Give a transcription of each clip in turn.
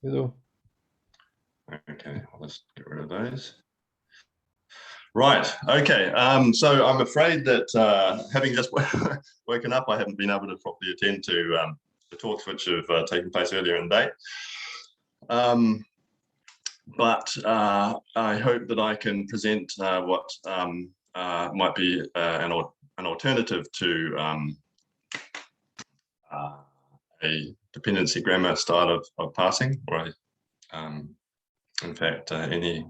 Hello. Okay, let's get rid of those. Right, okay. So I'm afraid that having just woken up, I haven't been able to properly attend to the talks which have taken place earlier in the day. But I hope that I can present what might be an alternative to a dependency grammar style of parsing, or in fact, any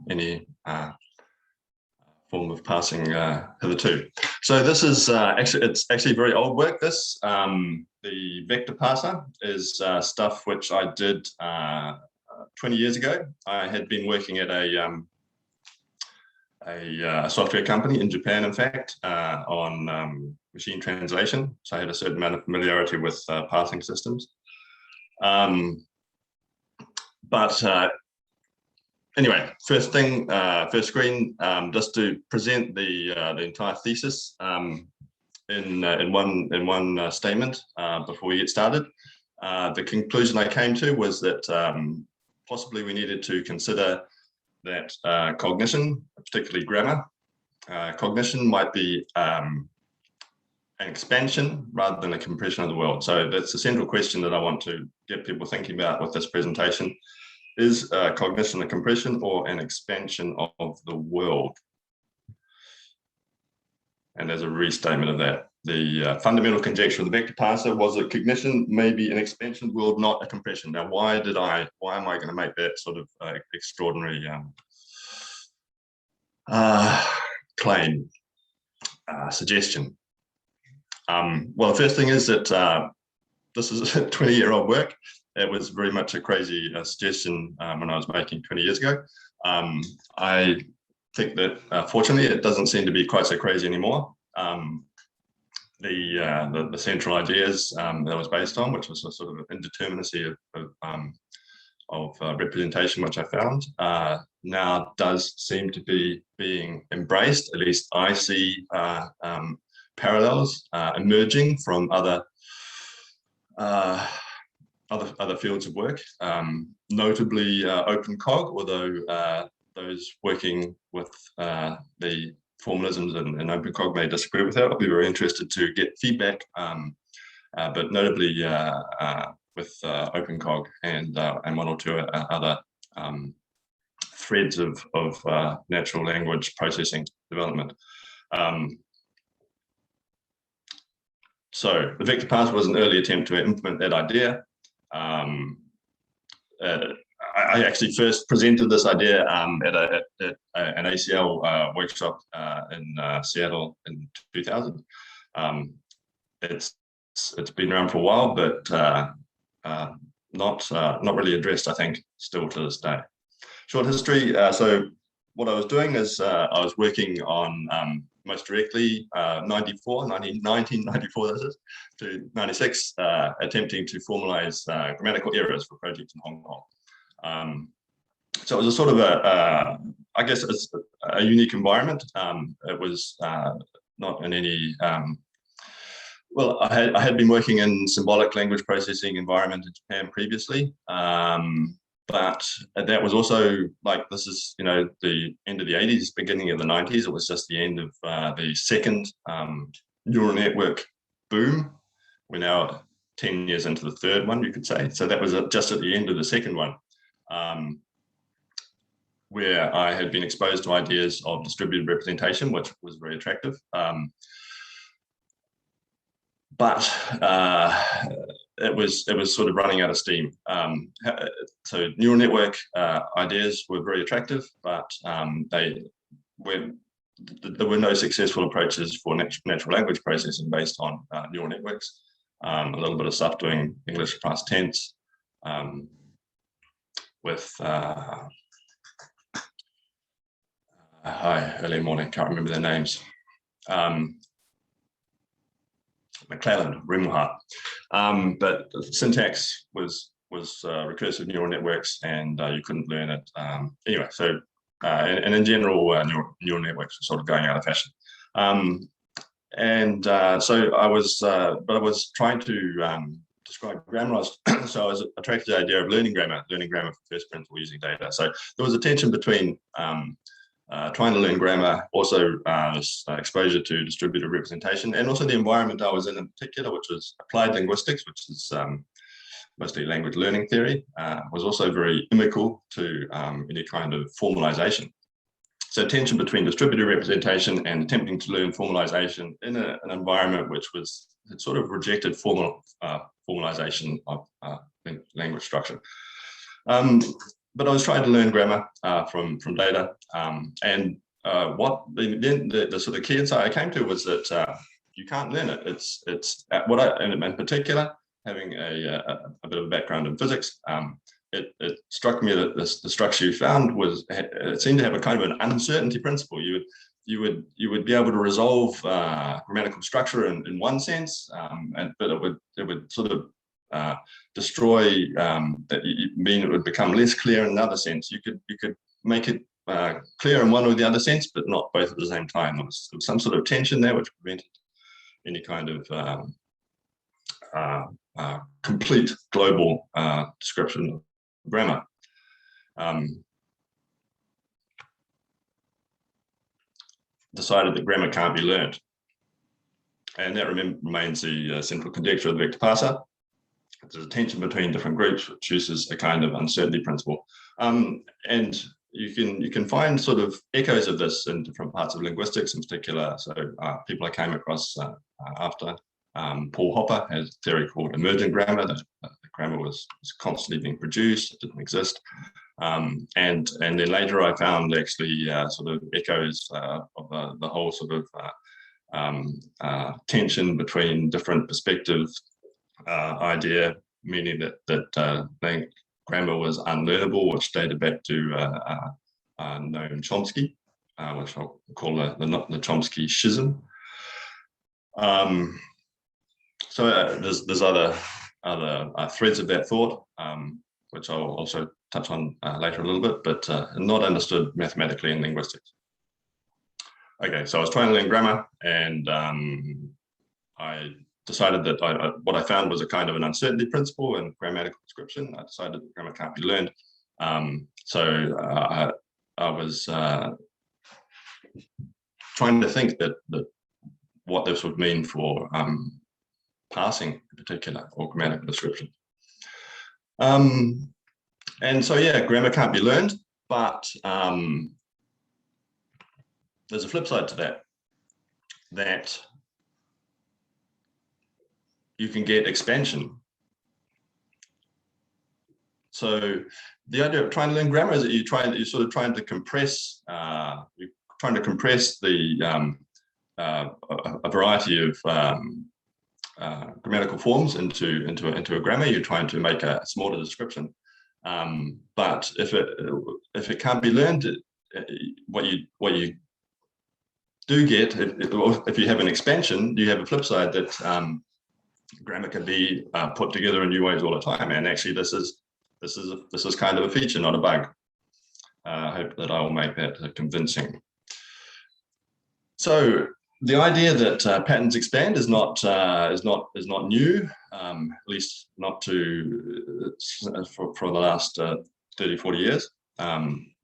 form of parsing hitherto. So this is it's actually very old work. This the vector parser is stuff which I did 20 years ago. I had been working at a software company in Japan, in fact, on machine translation. So I had a certain amount of familiarity with parsing systems. Anyway, first screen, just to present the entire thesis in one statement before we get started. The conclusion I came to was that possibly we needed to consider that cognition, particularly grammar, cognition might be an expansion rather than a compression of the world. So that's the central question that I want to get people thinking about with this presentation. Is cognition a compression or an expansion of the world? And as a restatement of that, the fundamental conjecture of the vector parser was that cognition may be an expansion of the world, not a compression. Now, why am I going to make that sort of extraordinary claim, suggestion? Well, the first thing is that this is a 20-year-old work. It was very much a crazy suggestion when I was making 20 years ago. I think that fortunately it doesn't seem to be quite so crazy anymore. The central ideas that it was based on, which was a sort of indeterminacy of representation, which I found now does seem to be being embraced. At least I see parallels emerging from other fields of work, notably OpenCog, although those working with the formalisms and OpenCog may disagree with that. I'll be very interested to get feedback, but notably with OpenCog and one or two other threads of natural language processing development. So the vector parser was an early attempt to implement that idea. I actually first presented this idea at an ACL workshop in Seattle in 2000. It's been around for a while, but not really addressed, I think, still to this day. Short history. So what I was doing is I was working on most directly 1994 this is, to 96, attempting to formalize grammatical errors for projects in Hong Kong. So it was a sort of I guess it's a unique environment. It was not in any, well, I had been working in symbolic language processing environment in Japan previously. But that was also like, this is, the end of the 80s, beginning of the 90s. It was just the end of the second neural network boom. We're now 10 years into the third one, you could say. So that was just at the end of the second one, where I had been exposed to ideas of distributed representation, which was very attractive. But it was sort of running out of steam. So neural network ideas were very attractive, but there were no successful approaches for natural language processing based on neural networks. A little bit of stuff doing English past tense with early morning, can't remember their names. McClellan, Rimmelhart. But syntax was recursive neural networks, and you couldn't learn it. Anyway, so and in general, neural networks were sort of going out of fashion. So I was trying to describe grammar. So I was attracted to the idea of learning grammar for first principle using data. So there was a tension between trying to learn grammar, also exposure to distributed representation, and also the environment I was in particular, which was applied linguistics, which is mostly language learning theory, was also very inimical to any kind of formalization. So tension between distributed representation and attempting to learn formalization in an environment which had sort of rejected formalization of language structure. But I was trying to learn grammar from data, and what the sort of key insight I came to was that you can't learn it. It's and in particular, having a bit of a background in physics, it struck me that the structure you found it seemed to have a kind of an uncertainty principle. You would be able to resolve grammatical structure in one sense, but it would sort of destroy mean it would become less clear in another sense. You could make it clear in one or the other sense, but not both at the same time. There was some sort of tension there which prevented any kind of complete global description of grammar. Decided that grammar can't be learned, and that remains the central conjecture of the vector parser. There's a tension between different groups, which uses a kind of uncertainty principle, and you can find sort of echoes of this in different parts of linguistics, in particular. So people I came across after Paul Hopper has a theory called emergent grammar. The grammar was constantly being produced; it didn't exist. And then later I found actually sort of echoes of the whole sort of tension between different perspectives idea, meaning that grammar was unlearnable, which dated back to Noam Chomsky, which I'll call the Chomsky schism. So there's other threads of that thought, which I'll also touch on later a little bit, but not understood mathematically in linguistics. Okay, so I was trying to learn grammar, and I decided that what I found was a kind of an uncertainty principle in grammatical description. I decided that grammar can't be learned. So I was trying to think that what this would mean for parsing in particular, or grammatical description. And so, yeah, grammar can't be learned, but there's a flip side to that you can get expansion. So the idea of trying to learn grammar is that you're sort of trying to compress, the a variety of grammatical forms into a grammar. You're trying to make a smaller description. But if it can't be learned, what you do get, if you have an expansion, you have a flip side that grammar can be put together in new ways all the time. And actually, this is kind of a feature, not a bug. I hope that I will make that convincing. So the idea that patterns expand is not new, at least not for the last 30, 40 years.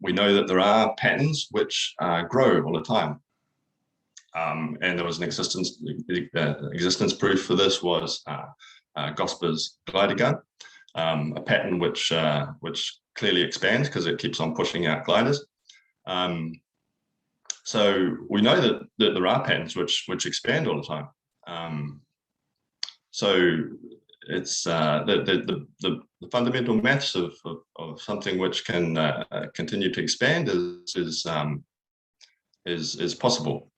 We know that there are patterns which grow all the time. And there was an existence proof for this was Gosper's glider gun, a pattern which clearly expands because it keeps on pushing out gliders. So we know that there are patterns which expand all the time. So it's the fundamental maths of something which can continue to expand is possible.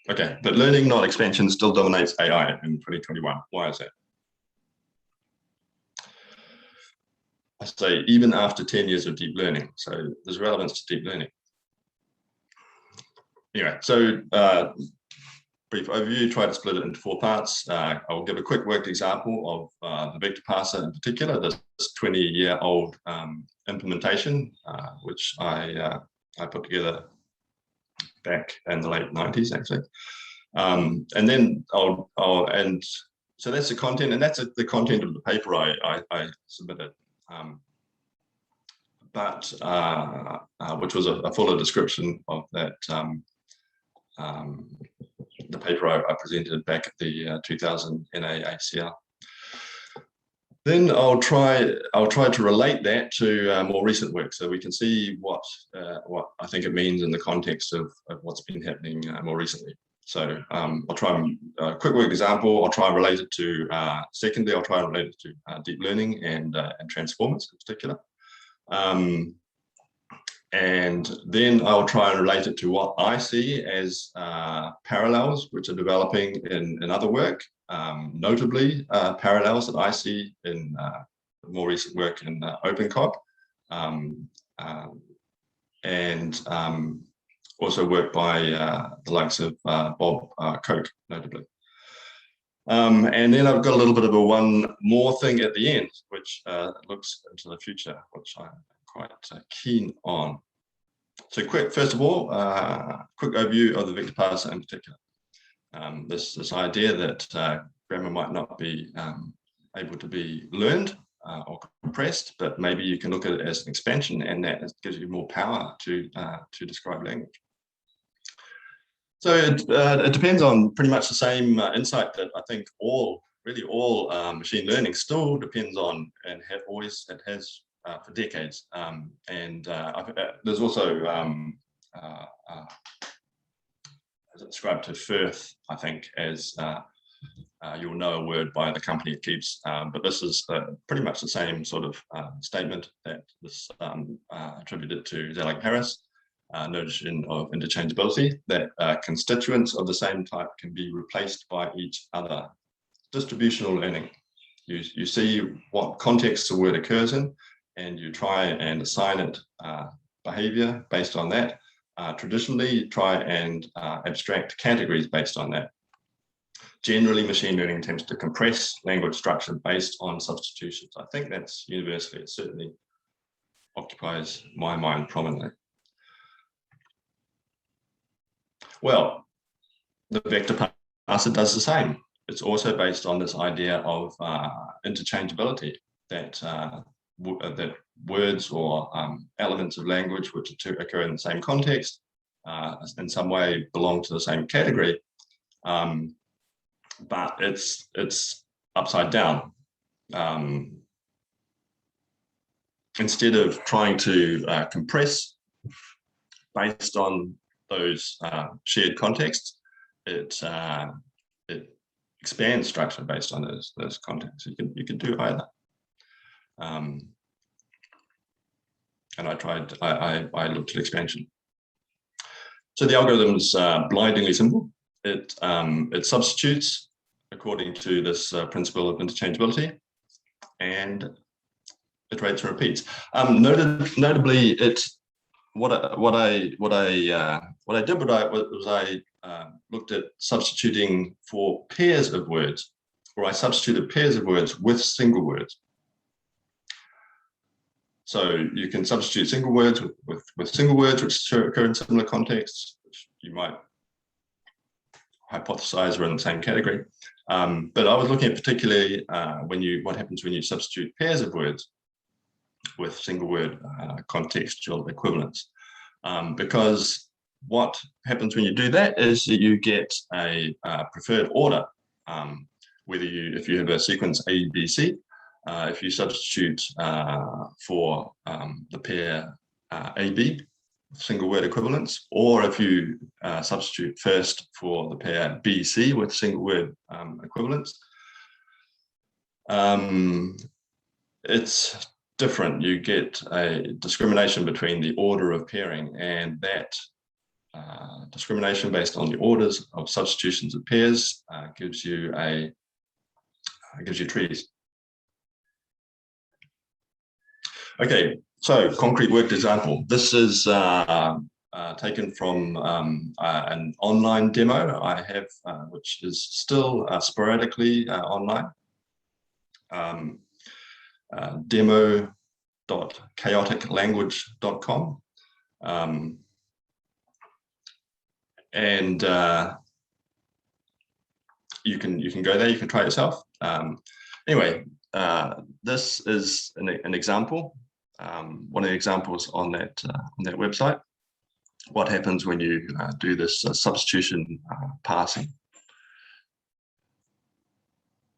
Okay, but learning, not expansion, still dominates AI in 2021. Why is that? I say even after 10 years of deep learning. So there's relevance to deep learning. Anyway, so brief overview, try to split it into 4 parts. I'll give a quick worked example of the vector parser in particular, this 20-year-old implementation, which I put together back in the late 90s, actually. And then I'll So that's the content, and that's the content of the paper I submitted. Which was a fuller description of that, the paper I presented back at the 2000 NAACL. Then I'll try to relate that to more recent work, so we can see what I think it means in the context of what's been happening more recently. So I'll try a quick work example. I'll try and relate it to secondly. I'll try and relate it to deep learning and transformers in particular. And then I'll try and relate it to what I see as parallels which are developing in other work, notably parallels that I see in more recent work in OpenCog, and also work by the likes of Bob Koch, notably. And then I've got a little bit of a one more thing at the end, which looks into the future, which I'm quite keen on. So first of all, quick overview of the vector parser in particular. This idea that grammar might not be able to be learned or compressed, but maybe you can look at it as an expansion, and that gives you more power to describe language. So it depends on pretty much the same insight that I think really all machine learning still depends on, and it has for decades. There's also described to Firth, I think, as you'll know a word by the company it keeps. But this is pretty much the same sort of statement that this attributed to Zelig Harris. Notion of interchangeability, that constituents of the same type can be replaced by each other. Distributional learning. You see what context the word occurs in, and you try and assign it behavior based on that. Traditionally, try and abstract categories based on that. Generally, machine learning tends to compress language structure based on substitutions. I think that's universally, it certainly occupies my mind prominently. Well, the vector parser does the same. It's also based on this idea of interchangeability, that words or elements of language which occur in the same context in some way belong to the same category, but it's upside down. Instead of trying to compress based on those shared contexts, it expands structure based on those contexts. You can do either. And I looked at expansion. So the algorithm's blindingly simple. It substitutes according to this principle of interchangeability, and iterates and repeats. Notably, what I did was I looked at substituting for pairs of words, or I substituted pairs of words with single words. So you can substitute single words with single words which occur in similar contexts, which you might hypothesize are in the same category. But I was looking at particularly what happens when you substitute pairs of words with single word contextual equivalents. Because what happens when you do that is that you get a preferred order. If you have a sequence A, B, C, if you substitute for the pair AB, single word equivalents, or if you substitute first for the pair BC with single word equivalents, it's different. You get a discrimination between the order of pairing, and that discrimination based on the orders of substitutions of pairs gives you trees. Okay, so concrete worked example. This is taken from an online demo I have, which is still sporadically online. Demo.chaoticlanguage.com. And you can go there, you can try it yourself. Anyway, this is an example, one of the examples on that website. What happens when you do this substitution parsing?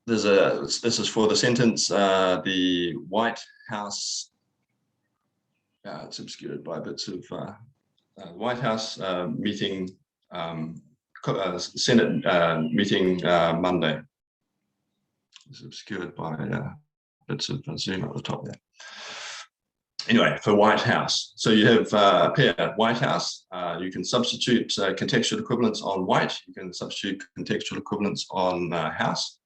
This is for the sentence, the White House. It's obscured by bits of White House meeting, Senate meeting Monday. It's obscured by bits of Zoom at the top there. Anyway, for White House, so you have a pair, White House. You can substitute contextual equivalents on white. You can substitute contextual equivalents on house.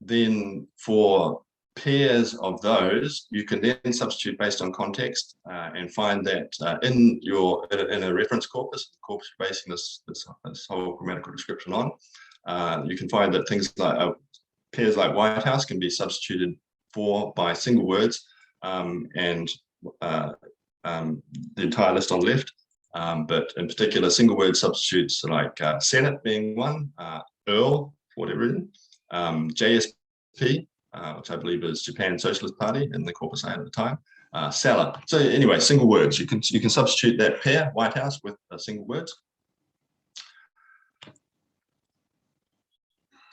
Then for pairs of those, you can then substitute based on context and find that in a reference corpus, the corpus you're basing this whole grammatical description on, you can find that things like pairs like White House can be substituted for by single words, and the entire list on the left, but in particular single word substitutes like Senate being one, Earl for whatever reason, JSP, which I believe is Japan Socialist Party in the corpus I had at the time, Salah. So anyway, single words. You can substitute that pair, White House, with single words.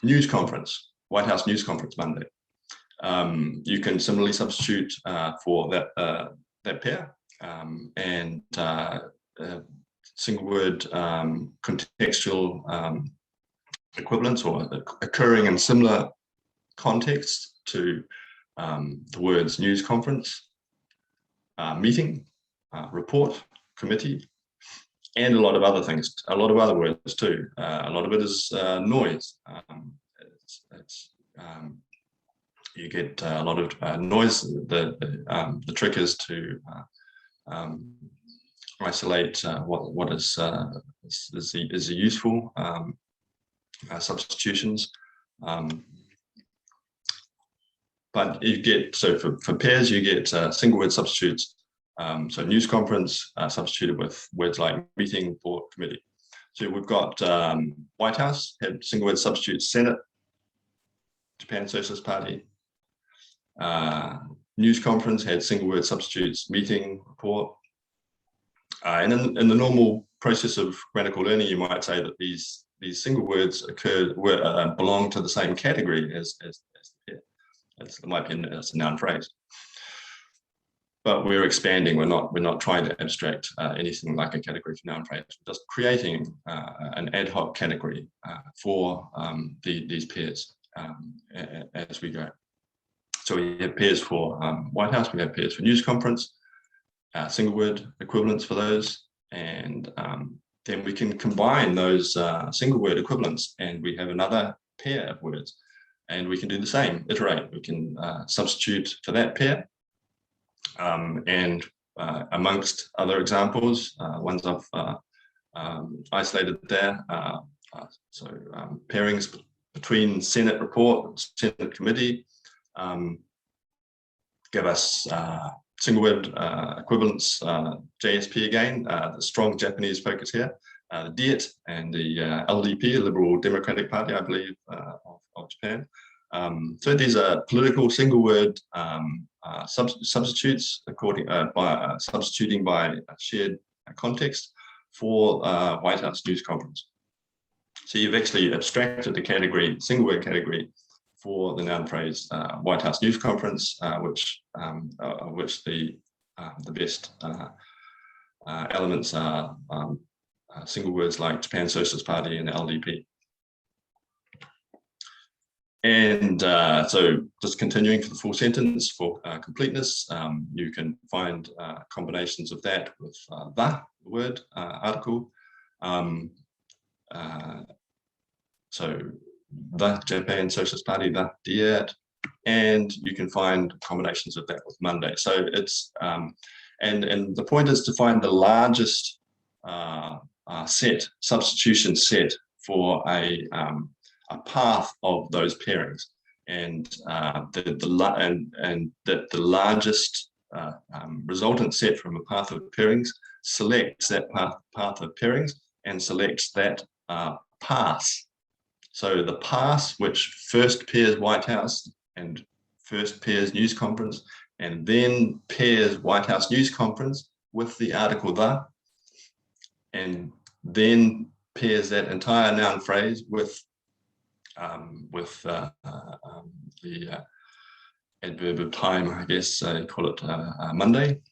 News conference, White House news conference Monday. You can similarly substitute for that pair and single word contextual equivalents or occurring in similar context to the words news conference, meeting, report, committee, and a lot of other things, a lot of other words too. A lot of it is noise. You get a lot of noise. The trick is to isolate what is the useful substitutions. But you get, so for pairs, you get single word substitutes. So news conference substituted with words like meeting, report, committee. So we've got White House had single word substitutes, Senate, Japan Socialist Party. News conference had single word substitutes, meeting, report. And in the normal process of grammatical learning, you might say that these single words belong to the same category as pair. It might be a noun phrase. But we're expanding. We're not trying to abstract anything like a category for noun phrase. We're just creating an ad hoc category for these pairs as we go. So we have pairs for White House. We have pairs for news conference, single word equivalents for those, and then we can combine those single word equivalents, and we have another pair of words, and we can do the same. Iterate. We can substitute for that pair. And amongst other examples, ones I've isolated there, so pairings between Senate report, Senate committee, give us single word equivalents, JSP again, the strong Japanese focus here, the Diet and the LDP, Liberal Democratic Party, I believe, of Japan. So these are political single word substitutes by substituting by shared context for White House news conference. So you've actually abstracted the category, single word category, for the noun phrase White House news conference, which the best elements are single words like Japan Socialist Party and LDP. And so just continuing for the full sentence for completeness, you can find combinations of that with the word article. So the Japan Socialist Party, the Diet, and you can find combinations of that with Monday. So it's and the point is to find the largest substitution set for a path of those pairings, and that the largest resultant set from a path of pairings selects that path of pairings and selects that pass. So the pass, which first pairs White House and first pairs news conference, and then pairs White House news conference with the article the, and then pairs that entire noun phrase with the adverb of time, I guess you call it Monday,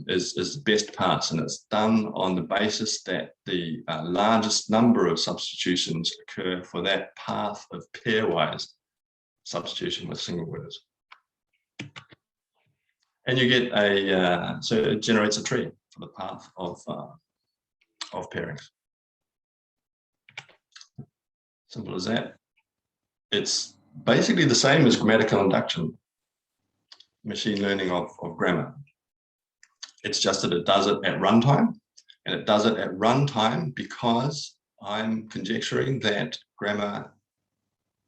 is the best pass, and it's done on the basis that the largest number of substitutions occur for that path of pairwise substitution with single words. And you get a, so it generates a tree for the path of pairings. Simple as that. It's basically the same as grammatical induction, machine learning of grammar. It's just that it does it at runtime, and it does it at runtime because I'm conjecturing that grammar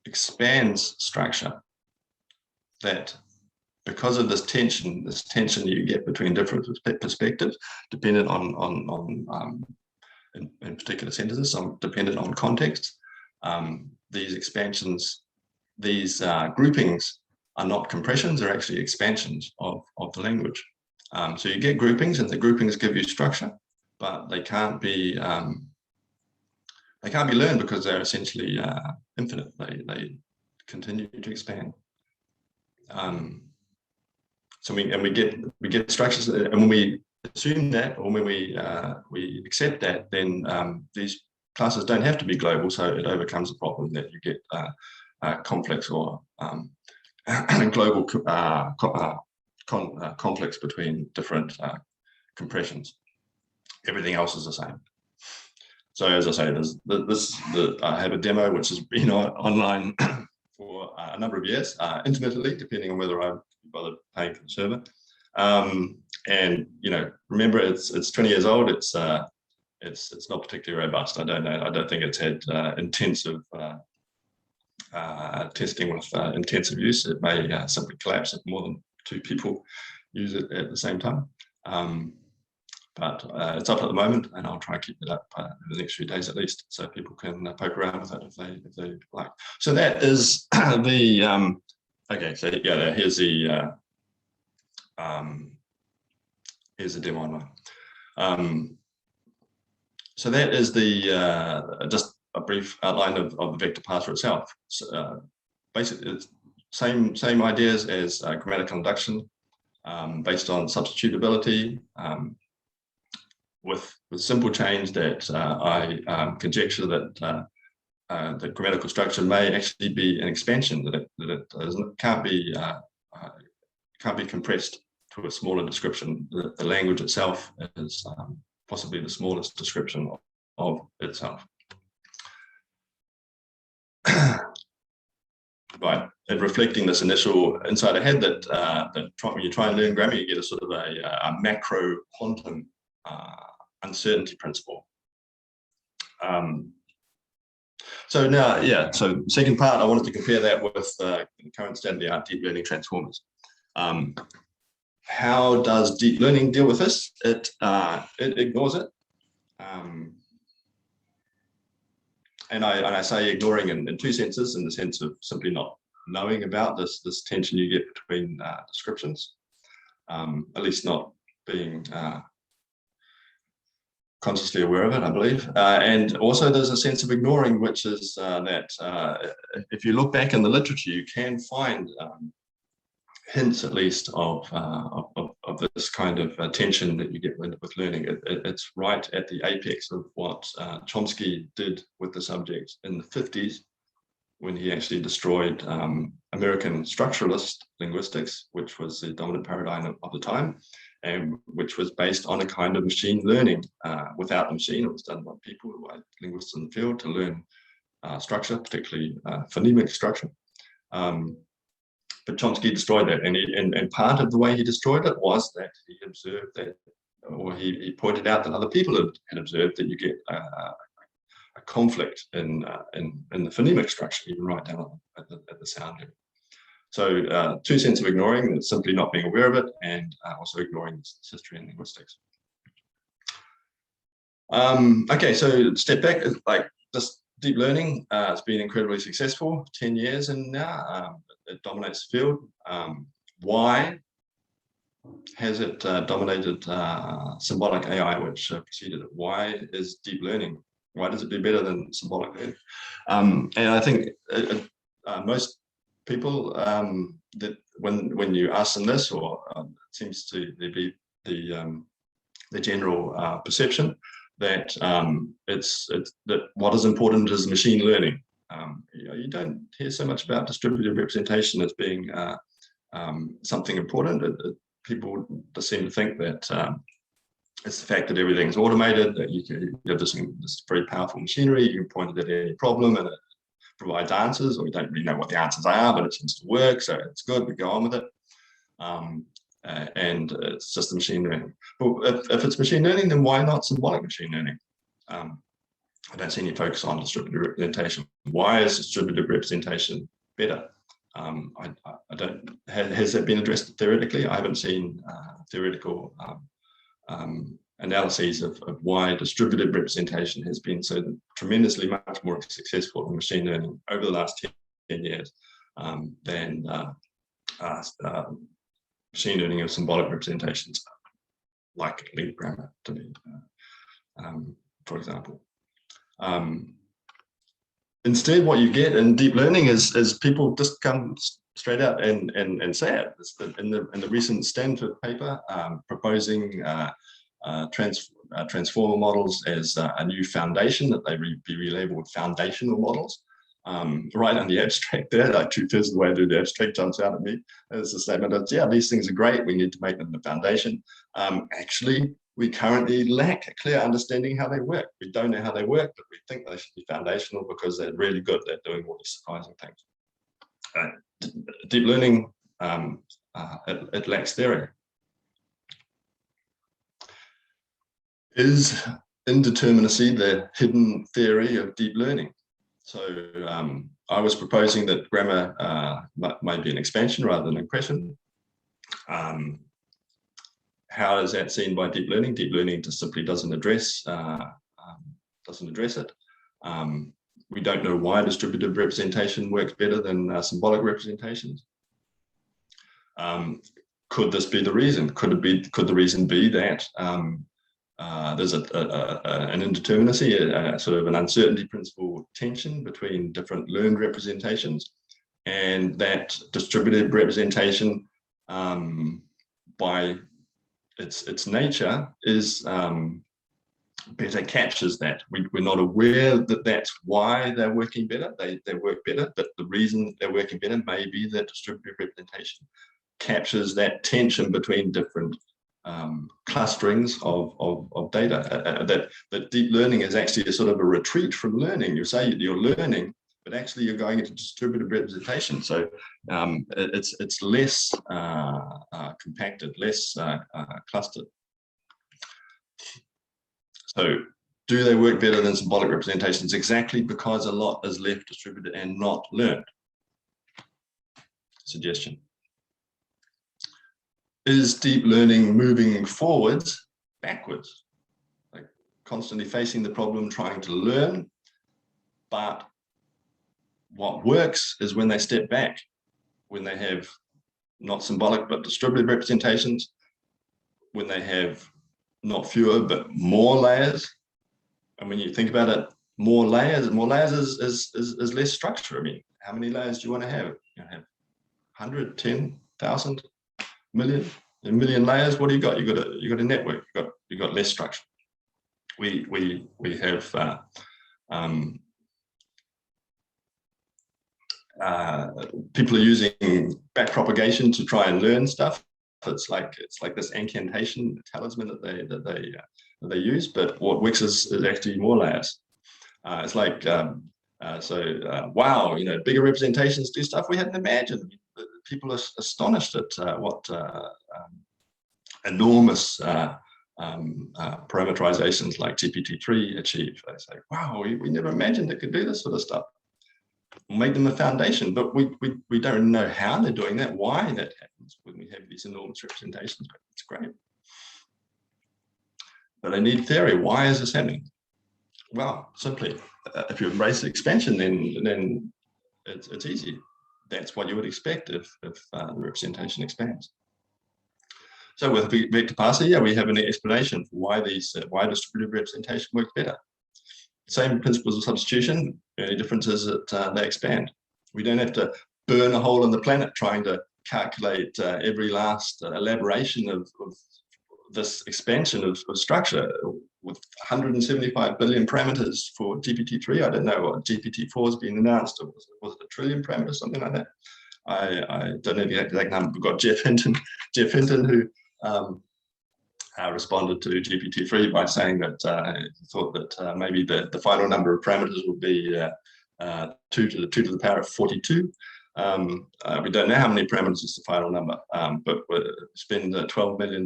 expands structure, that because of this tension you get between different perspectives, dependent on in particular sentences, dependent on context, these expansions, these groupings are not compressions, they're actually expansions of the language. So you get groupings, and the groupings give you structure, but they can't be learned because they're essentially infinite. They continue to expand. So we get structures, and when we assume that, or when we accept that, then these classes don't have to be global. So it overcomes the problem that you get complex or global conflicts between different compressions. Everything else is the same. So as I say, I have a demo which has been online for a number of years, intermittently, depending on whether I bother paying for the server. And remember, it's 20 years old. It's not particularly robust. I don't think it's had intensive testing with intensive use. It may simply collapse if more than 2 people use it at the same time. But it's up at the moment, and I'll try and keep it up in the next few days at least, so people can poke around with it if they like. So that is the okay. So yeah, here's the demo online. So that is the just a brief outline of the vector parser itself. So, basically, it's same ideas as grammatical induction, based on substitutability, with the simple change that I conjecture that the grammatical structure may actually be an expansion, that it can't be compressed to a smaller description. The language itself is possibly the smallest description of itself. Right, and reflecting this initial insight I had that when you try and learn grammar, you get a sort of a macro quantum uncertainty principle. So now, yeah, so second part, I wanted to compare that with current state-of-the-art deep learning transformers. How does deep learning deal with this? It ignores it. And I say ignoring in 2 senses, in the sense of simply not knowing about this tension you get between descriptions, at least not being consciously aware of it, I believe. And also there's a sense of ignoring, which is that if you look back in the literature, you can find hints, at least, of this kind of tension that you get with learning. It's right at the apex of what Chomsky did with the subject in the 50s, when he actually destroyed American structuralist linguistics, which was the dominant paradigm of the time, and which was based on a kind of machine learning. Without the machine, it was done by people who are linguists in the field to learn structure, particularly phonemic structure. But Chomsky destroyed that, and part of the way he destroyed it was that he observed that, or he pointed out that other people had observed that you get a conflict in the phonemic structure, even right down at the sound level. So 2 senses of ignoring, simply not being aware of it, and also ignoring this history in linguistics. Okay, so step back, like just deep learning has been incredibly successful, 10 years in now. It dominates the field. Why has it dominated symbolic AI, which preceded it? Why is deep learning? Why does it do better than symbolic learning? And I think most people that when you ask them this, or it seems to be the general perception that it's that what is important is machine learning. You don't hear so much about distributed representation as being something important. People seem to think that it's the fact that everything's automated, that you have this very powerful machinery, you can point it at any problem and it provides answers, or you don't really know what the answers are, but it seems to work, so it's good, we go on with it. And it's just the machine learning. But if it's machine learning, then why not symbolic machine learning? I don't see any focus on distributed representation. Why is distributed representation better? I don't. Has that been addressed theoretically? I haven't seen theoretical analyses of why distributed representation has been so tremendously much more successful in machine learning over the last 10 years than machine learning of symbolic representations, like linked grammar to me, for example. Instead, what you get in deep learning is people just come straight out and say it. In the recent Stanford paper proposing transformer models as a new foundation, that they be relabeled foundational models. Right on the abstract there, like 2/3 of the way through the abstract jumps out at me as a statement that, yeah, these things are great, we need to make them the foundation. Actually, we currently lack a clear understanding how they work. We don't know how they work, but we think they should be foundational because they're really good at doing all these surprising things. Deep learning, it lacks theory. Is indeterminacy the hidden theory of deep learning? So I was proposing that grammar might be an expansion rather than an accretion. How is that seen by deep learning? Deep learning just simply doesn't address it. We don't know why distributed representation works better than symbolic representations. Could this be the reason? Could the reason be that there's an indeterminacy, a sort of an uncertainty principle tension between different learned representations, and that distributed representation by its nature is better captures that. We're not aware that that's why they're working better. They work better, but the reason they're working better may be that distributed representation captures that tension between different clusterings of data. That deep learning is actually a sort of a retreat from learning. You say you're learning, but actually you're going into distributed representation. So it's less compacted, less clustered. So do they work better than symbolic representations? Exactly because a lot is left distributed and not learned. Suggestion. Is deep learning moving forwards, backwards? Like constantly facing the problem, trying to learn, but what works is when they step back, when they have not symbolic but distributed representations, when they have not fewer but more layers. And when you think about it, more layers is less structure. I mean, how many layers do you want to have? You have 100, 10,000, million, a million layers. What do you got? You got a network. You got less structure. We have people are using back propagation to try and learn stuff. It's like this incantation talisman that they use, but what works is actually more layers. It's like wow, bigger representations do stuff we hadn't imagined. People are astonished at what enormous parameterizations like GPT-3 achieve. They say, wow, we never imagined it could do this sort of stuff. We'll make them a foundation, but we don't know how they're doing that, why that happens when we have these enormous representations. But it's great. But I need theory. Why is this happening? Well, simply, if you embrace expansion, then it's easy. That's what you would expect if the representation expands. So with vector parser, yeah, we have an explanation for why distributed representation works better. Same principles of substitution. The only difference is that they expand. We don't have to burn a hole in the planet trying to calculate every last elaboration of this expansion of structure with 175 billion parameters for GPT-3. I don't know what GPT-4 has been announced, or was it a trillion parameters, something like that? I don't know the exact number. We've got Jeff Hinton who responded to GPT-3 by saying that he thought that maybe the final number of parameters would be 2 to the power of 42. We don't know how many parameters is the final number, but we spend $12 million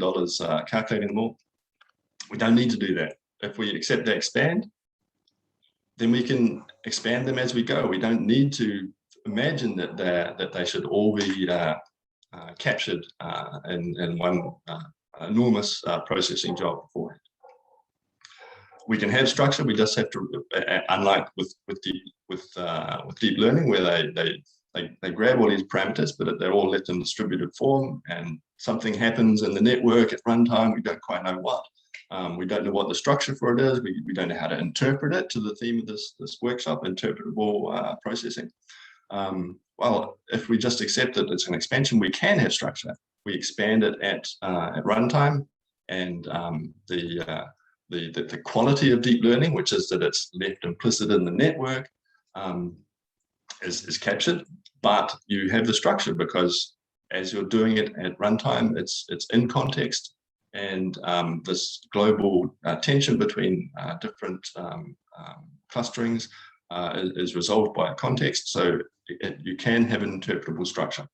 calculating them all. We don't need to do that. If we accept they expand, then we can expand them as we go. We don't need to imagine that they should all be captured in one enormous processing job beforehand. We can have structure. We just have to, unlike with deep learning, where they grab all these parameters, but they're all left in distributed form, and something happens in the network at runtime. We don't quite know what. We don't know what the structure for it is. We don't know how to interpret it, to the theme of this workshop, interpretable processing. Well, if we just accept that it's an expansion, we can have structure. We expand it at runtime, and the quality of deep learning, which is that it's left implicit in the network, is captured. But you have the structure because as you're doing it at runtime, it's in context, and this global tension between different clusterings is resolved by a context. So you can have an interpretable structure.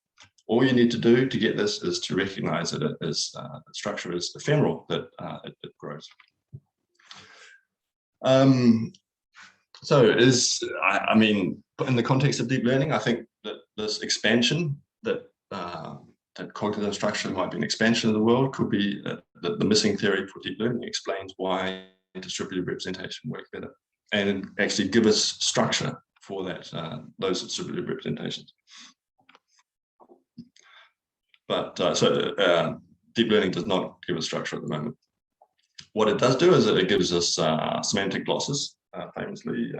All you need to do to get this is to recognize that it is the structure is ephemeral, that it grows. So I mean, in the context of deep learning, I think that this expansion, that cognitive structure might be an expansion of the world, could be the missing theory for deep learning explains why distributed representation works better, and actually give us structure for that those distributed representations. But deep learning does not give us structure at the moment. What it does do is that it gives us semantic losses. Famously,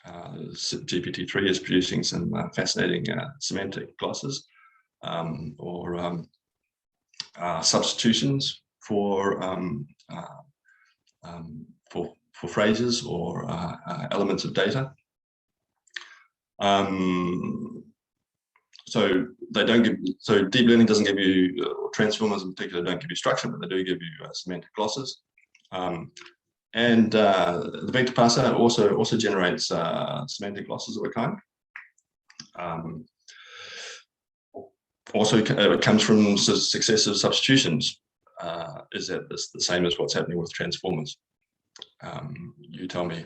GPT-3 is producing some fascinating semantic losses, or substitutions for phrases or elements of data. So they don't give. So deep learning doesn't give you, or transformers in particular don't give you structure, but they do give you semantic losses. And the vector parser also generates semantic losses of a kind. Also, it comes from successive substitutions. Is that the same as what's happening with transformers? You tell me.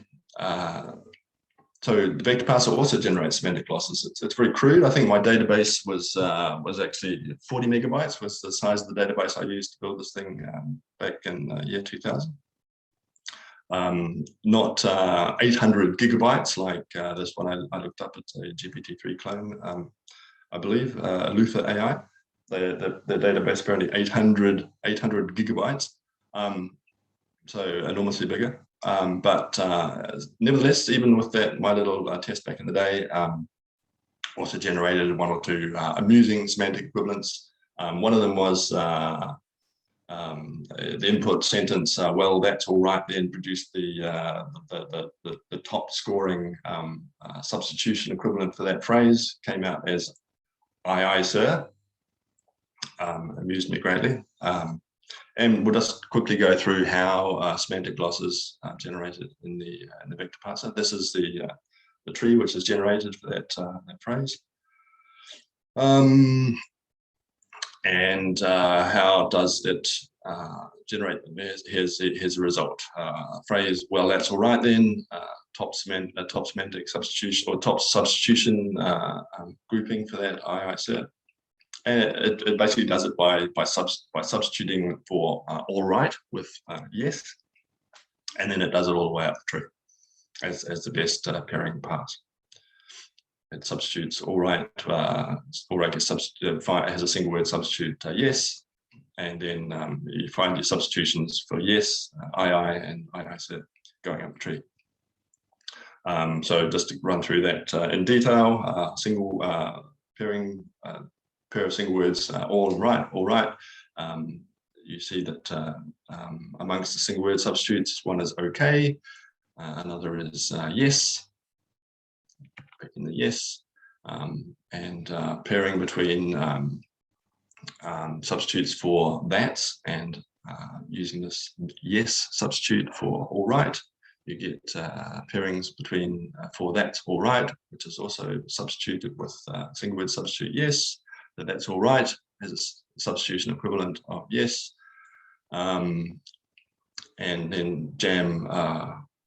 So the vector parser also generates semantic losses. It's very crude. I think my database was actually 40 megabytes was the size of the database I used to build this thing back in year 2000. Not 800 gigabytes like this one I looked up. It's a GPT-3 clone, I believe, Luther AI. The database apparently 800 gigabytes, so enormously bigger. But nevertheless, even with that, my little test back in the day also generated one or two amusing semantic equivalents. One of them was the input sentence, well, that's all right, then produced the top scoring substitution equivalent for that phrase, came out as aye, sir. Amused me greatly. And we'll just quickly go through how semantic losses are generated in the vector parser. This is the tree which is generated for that phrase. And how does it generate them? Here's a result. Phrase, well, that's all right then. Top semantic substitution, or top substitution grouping for that aye, sir. And it basically does it by substituting for all right with yes, and then it does it all the way up the tree. as the best pairing pass. It substitutes all right. All right gets substituted, has a single word substitute yes, and then you find your substitutions for yes, I, and I said going up the tree. So just to run through that in detail, single pairing, pair of single words, all right. You see that amongst the single word substitutes, one is okay, another is yes, picking the yes, and pairing between substitutes for that and using this yes substitute for all right. You get pairings between for that's all right, which is also substituted with single word substitute yes, that's all right as a substitution equivalent of yes, and then jam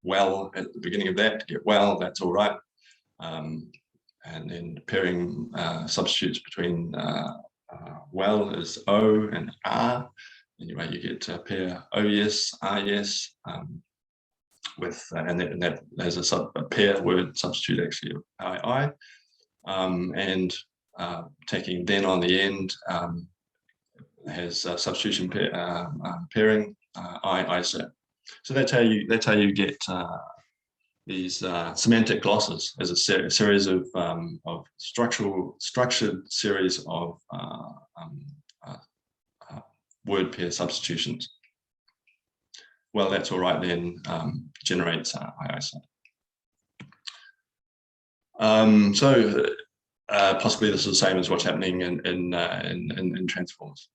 well at the beginning of that to get well, that's all right, and then pairing substitutes between well is o and r. Anyway, you get a pair o yes, r yes, with and that has a pair word substitute actually of I, and taking then on the end has substitution pairing I set. So that's how you get these semantic losses as a series of structured series of word pair substitutions. Well, that's all right then generates IISA. So possibly this is the same as what's happening in transformers.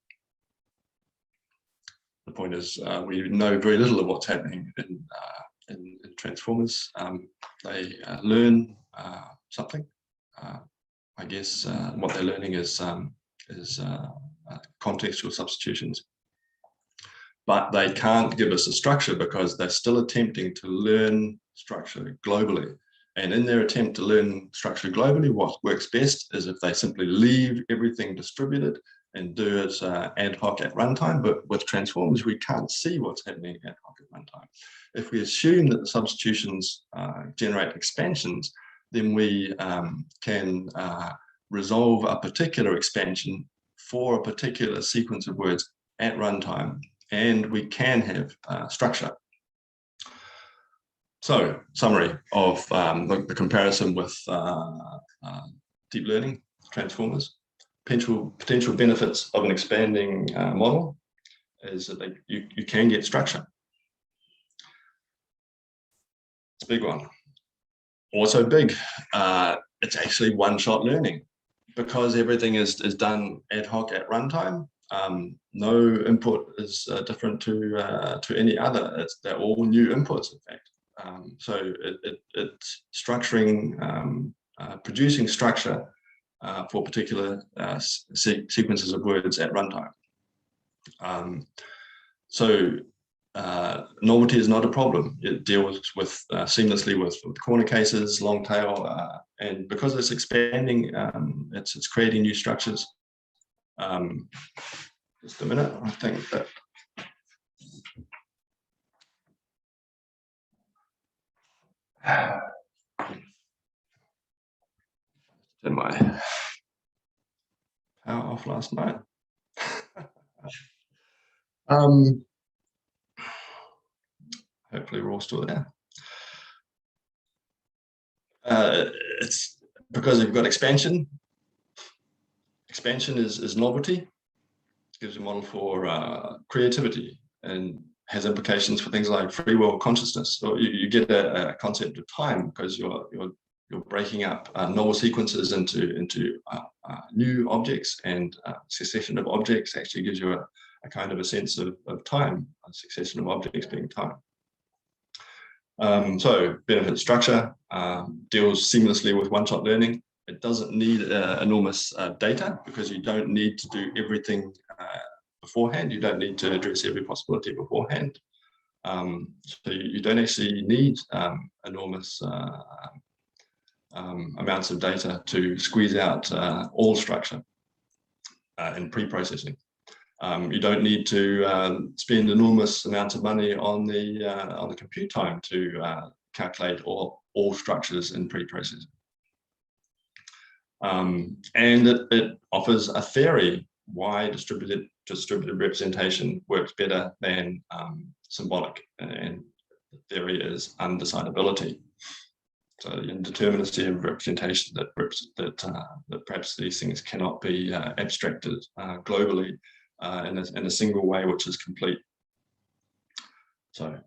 The point is we know very little of what's happening in transformers. They learn something. I guess what they're learning is contextual substitutions. But they can't give us a structure because they're still attempting to learn structure globally. And in their attempt to learn structure globally, what works best is if they simply leave everything distributed and do it ad hoc at runtime. But with transformers, we can't see what's happening ad hoc at runtime. If we assume that the substitutions generate expansions, then we can resolve a particular expansion for a particular sequence of words at runtime, and we can have structure. So, summary of the comparison with deep learning transformers. Potential benefits of an expanding model is that you can get structure. It's a big one. Also big, it's actually one-shot learning because everything is done ad hoc at runtime. No input is different to any other. They're all new inputs, in fact. So it's structuring, producing structure for particular sequences of words at runtime. So novelty is not a problem. It deals with seamlessly with corner cases, long tail, and because it's expanding, it's creating new structures. Just a minute, I think that. Did my power off last night? Hopefully we're all still there. It's because you've got expansion. Expansion is novelty. It gives a model for creativity and has implications for things like free will consciousness. So you get a concept of time because you're breaking up novel sequences into new objects, and succession of objects actually gives you a kind of a sense of time, a succession of objects being time. So benefit structure deals seamlessly with one-shot learning. It doesn't need enormous data because you don't need to do everything beforehand. You don't need to address every possibility beforehand. So you don't actually need enormous amounts of data to squeeze out all structure in pre-processing. You don't need to spend enormous amounts of money on the compute time to calculate all structures in pre-processing. And it offers a theory why distributed representation works better than symbolic, and the theory is undecidability. So the indeterminacy of representation, that perhaps these things cannot be abstracted globally in a single way which is complete. So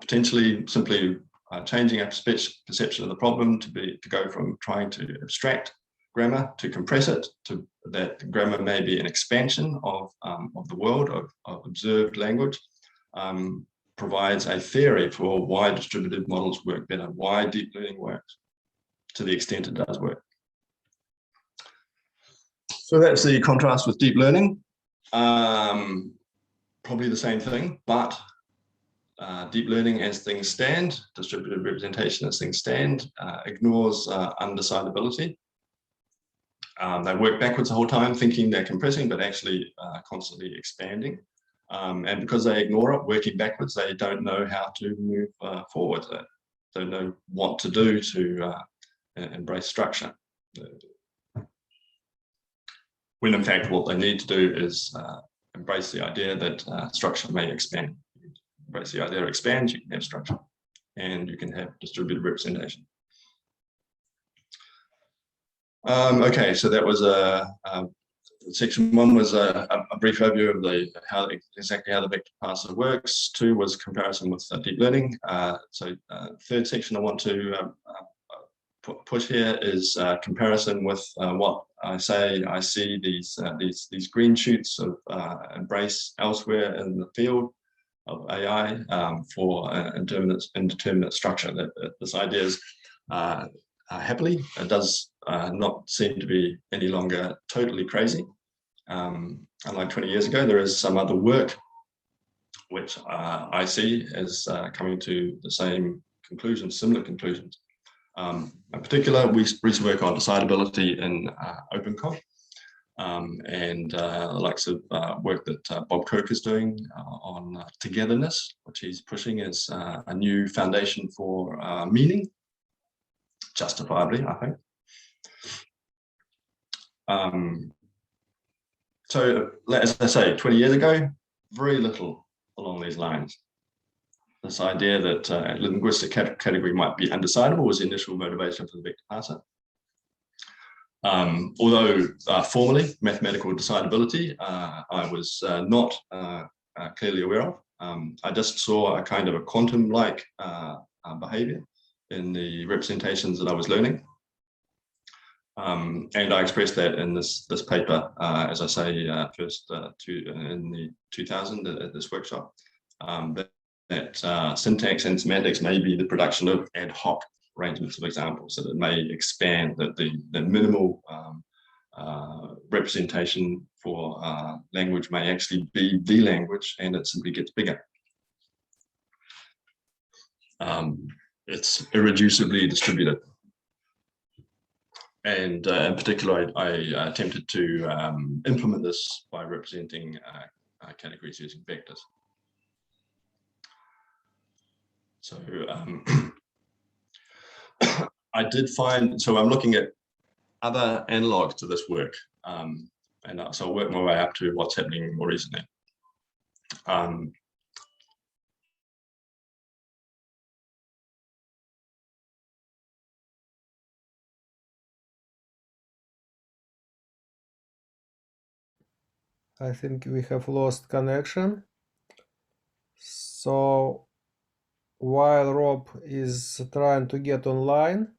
potentially simply changing our perception of the problem to go from trying to abstract grammar to compress it, to that grammar may be an expansion of the world of observed language, provides a theory for why distributed models work better, why deep learning works to the extent it does work. So that's the contrast with deep learning. Probably the same thing, but deep learning as things stand, distributed representation as things stand, ignores undecidability. They work backwards the whole time, thinking they're compressing, but actually constantly expanding. And because they ignore it, working backwards, they don't know how to move forward. They don't know what to do to embrace structure. When in fact, what they need to do is embrace the idea that structure may expand. Embrace the idea of expand, you can have structure, and you can have distributed representation. Okay, so that was section one was a brief overview of exactly how the vector parser works. 2 was comparison with deep learning. Third section I want to push here is comparison with what I say. I see these green shoots of embrace elsewhere in the field of AI for indeterminate structure. That this idea is happily, it does not seem to be any longer totally crazy. Unlike 20 years ago, there is some other work which I see as coming to the same conclusions, similar conclusions. In particular, recent work on decidability in OpenCog, and the likes of work that Bob Kirk is doing on togetherness, which he's pushing as a new foundation for meaning, justifiably, I think. So, as I say, 20 years ago, very little along these lines. This idea that a linguistic category might be undecidable was the initial motivation for the vector parser. Although formally, mathematical decidability, I was not clearly aware of. I just saw a kind of a quantum-like behavior in the representations that I was learning. And I expressed that in this paper, as I say, first in the 2000 at this workshop, that syntax and semantics may be the production of ad hoc arrangements of examples, so that may expand that the minimal representation for language may actually be the language, and it simply gets bigger. It's irreducibly distributed. And in particular, I attempted to implement this by representing categories using vectors. So I did find, so I'm looking at other analogs to this work. And so I'll work my way up to what's happening more recently. I think we have lost connection. So while Rob is trying to get online,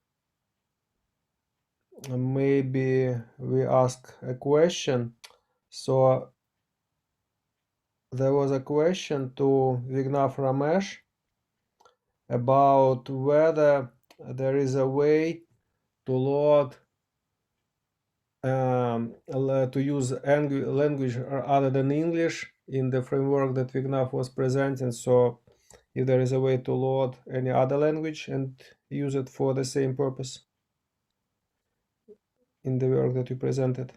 maybe we ask a question. So there was a question to Vignav Ramesh about whether there is a way to load to use language other than English in the framework that Vignav was presenting. So if there is a way to load any other language and use it for the same purpose in the work that you presented.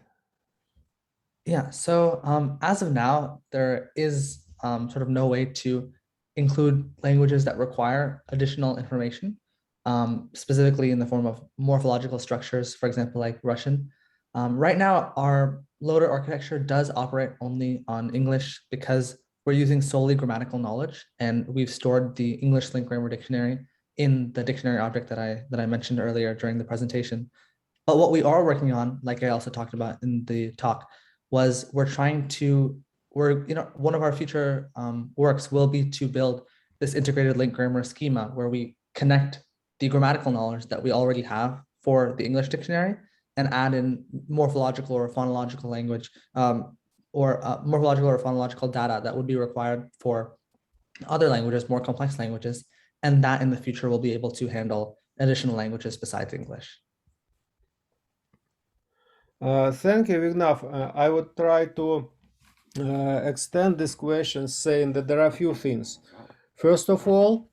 Yeah, so as of now, there is sort of no way to include languages that require additional information, specifically in the form of morphological structures, for example, like Russian. Right now, our loader architecture does operate only on English because we're using solely grammatical knowledge, and we've stored the English link grammar dictionary in the dictionary object that I mentioned earlier during the presentation. But what we are working on, like I also talked about in the talk, was one of our future works will be to build this integrated link grammar schema where we connect the grammatical knowledge that we already have for the English dictionary and add in morphological or phonological language morphological or phonological data that would be required for other languages, more complex languages, and that in the future will be able to handle additional languages besides English. Thank you, Vignav. I would try to extend this question, saying that there are a few things. First of all,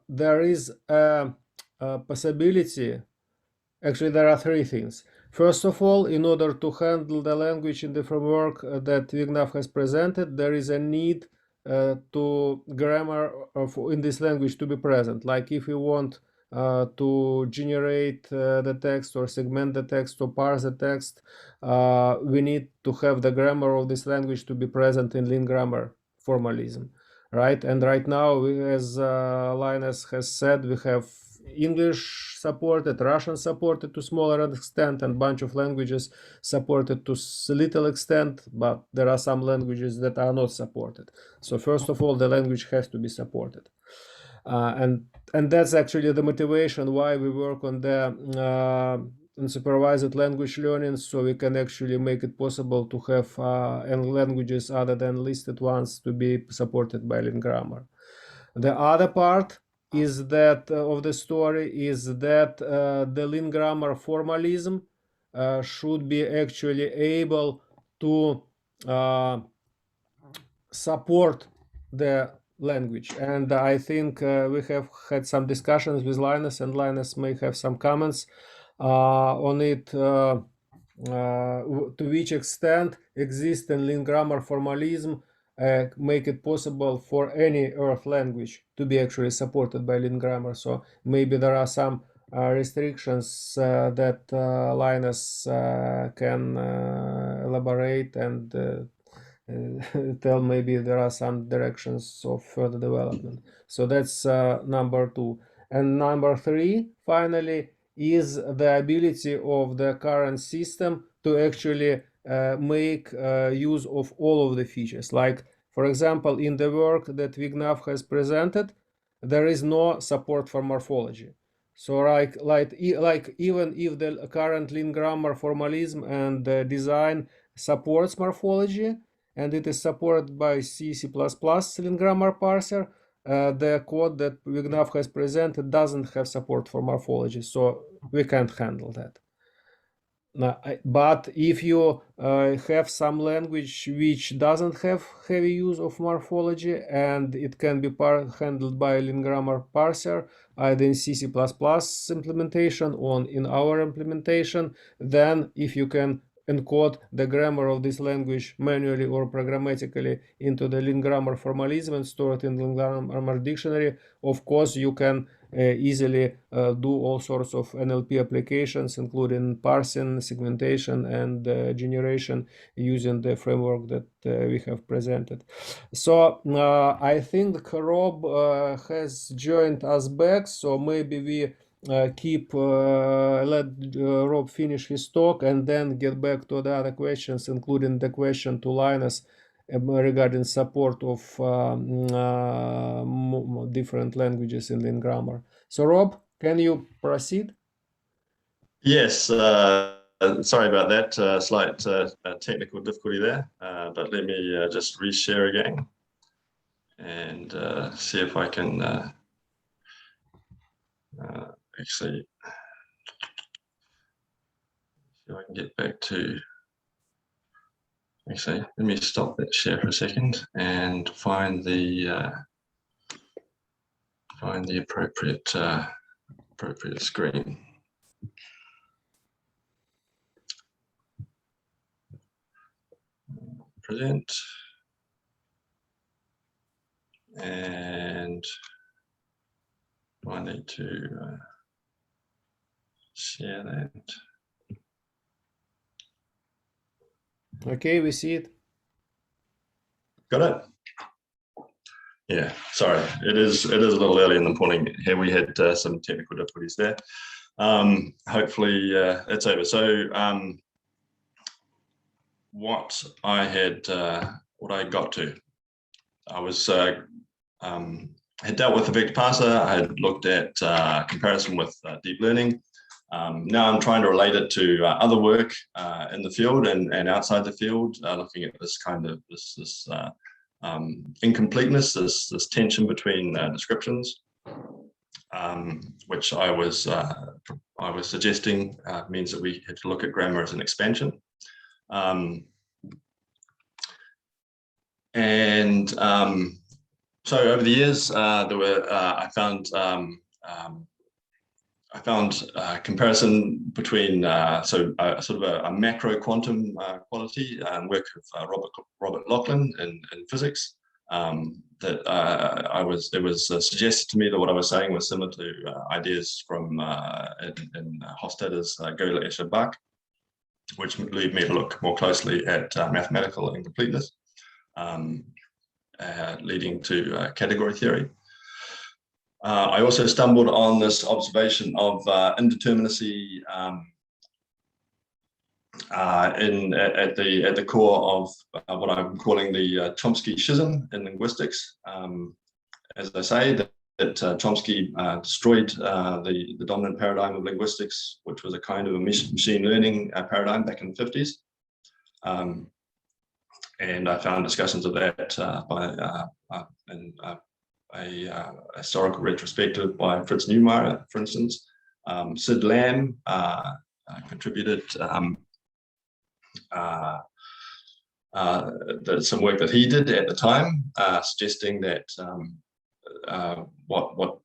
there is a possibility. Actually, there are three things. First of all, in order to handle the language in the framework that Vignav has presented, there is a need to grammar in this language to be present. Like if you want to generate the text or segment the text or parse the text, we need to have the grammar of this language to be present in link grammar formalism, right? And right now, as Linus has said, we have English supported, Russian supported to smaller extent, and bunch of languages supported to little extent, but there are some languages that are not supported. So first of all, the language has to be supported. And that's actually the motivation why we work on the unsupervised language learning, so we can actually make it possible to have languages other than listed ones to be supported by link grammar. The other part is that of the story is that the link grammar formalism should be actually able to support the language. And I think we have had some discussions with Linus, and Linus may have some comments on it, to which extent existing link grammar formalism make it possible for any Earth language to be actually supported by link grammar. So maybe there are some restrictions that Linus can elaborate and tell maybe there are some directions of further development. So that's number two. And number three, finally, is the ability of the current system to actually make use of all of the features. Like, for example, in the work that Vignav has presented, there is no support for morphology. So like even if the current link grammar formalism and design supports morphology, and it is supported by C++ link grammar parser, the code that Vignav has presented doesn't have support for morphology, so we can't handle that. But if you have some language which doesn't have heavy use of morphology and it can be handled by a link grammar parser, either in C++ implementation or in our implementation, then if you can encode the grammar of this language manually or programmatically into the link grammar formalism and store it in the link grammar dictionary, of course you can easily do all sorts of NLP applications, including parsing, segmentation, and generation using the framework that we have presented. So I think Rob has joined us back, so maybe we let Rob finish his talk and then get back to the other questions, including the question to Linus regarding support of different languages in link grammar. So Rob, can you proceed? Yes, sorry about that, slight technical difficulty there, but let me just reshare again and see if I can actually, see if I can get back to, actually, let me stop that share for a second and find the appropriate screen. Present. to share that. Okay, we see it. Got it? Yeah, sorry, it is a little early in the morning here. We had some technical difficulties there. Hopefully it's over. So what I got to, I was had dealt with the vector parser. I had looked at comparison with deep learning. Now I'm trying to relate it to other work in the field and outside the field, looking at this kind of this incompleteness, this tension between descriptions, which I was suggesting means that we had to look at grammar as an expansion. So over the years, I found comparison between sort of a macro quantum quality work of Robert Lachlan in physics. That it was suggested to me that what I was saying was similar to ideas from in Hofstadter's Gödel, Escher, Bach, which lead me to look more closely at mathematical incompleteness, leading to category theory. I also stumbled on this observation of indeterminacy at the core of what I'm calling the Chomsky schism in linguistics. As I say, that Chomsky destroyed the dominant paradigm of linguistics, which was a kind of a machine learning paradigm back in the 50s. And I found discussions of that in a historical retrospective by Fritz Neumeyer, for instance. Sid Lamb contributed some work that he did at the time, suggesting that what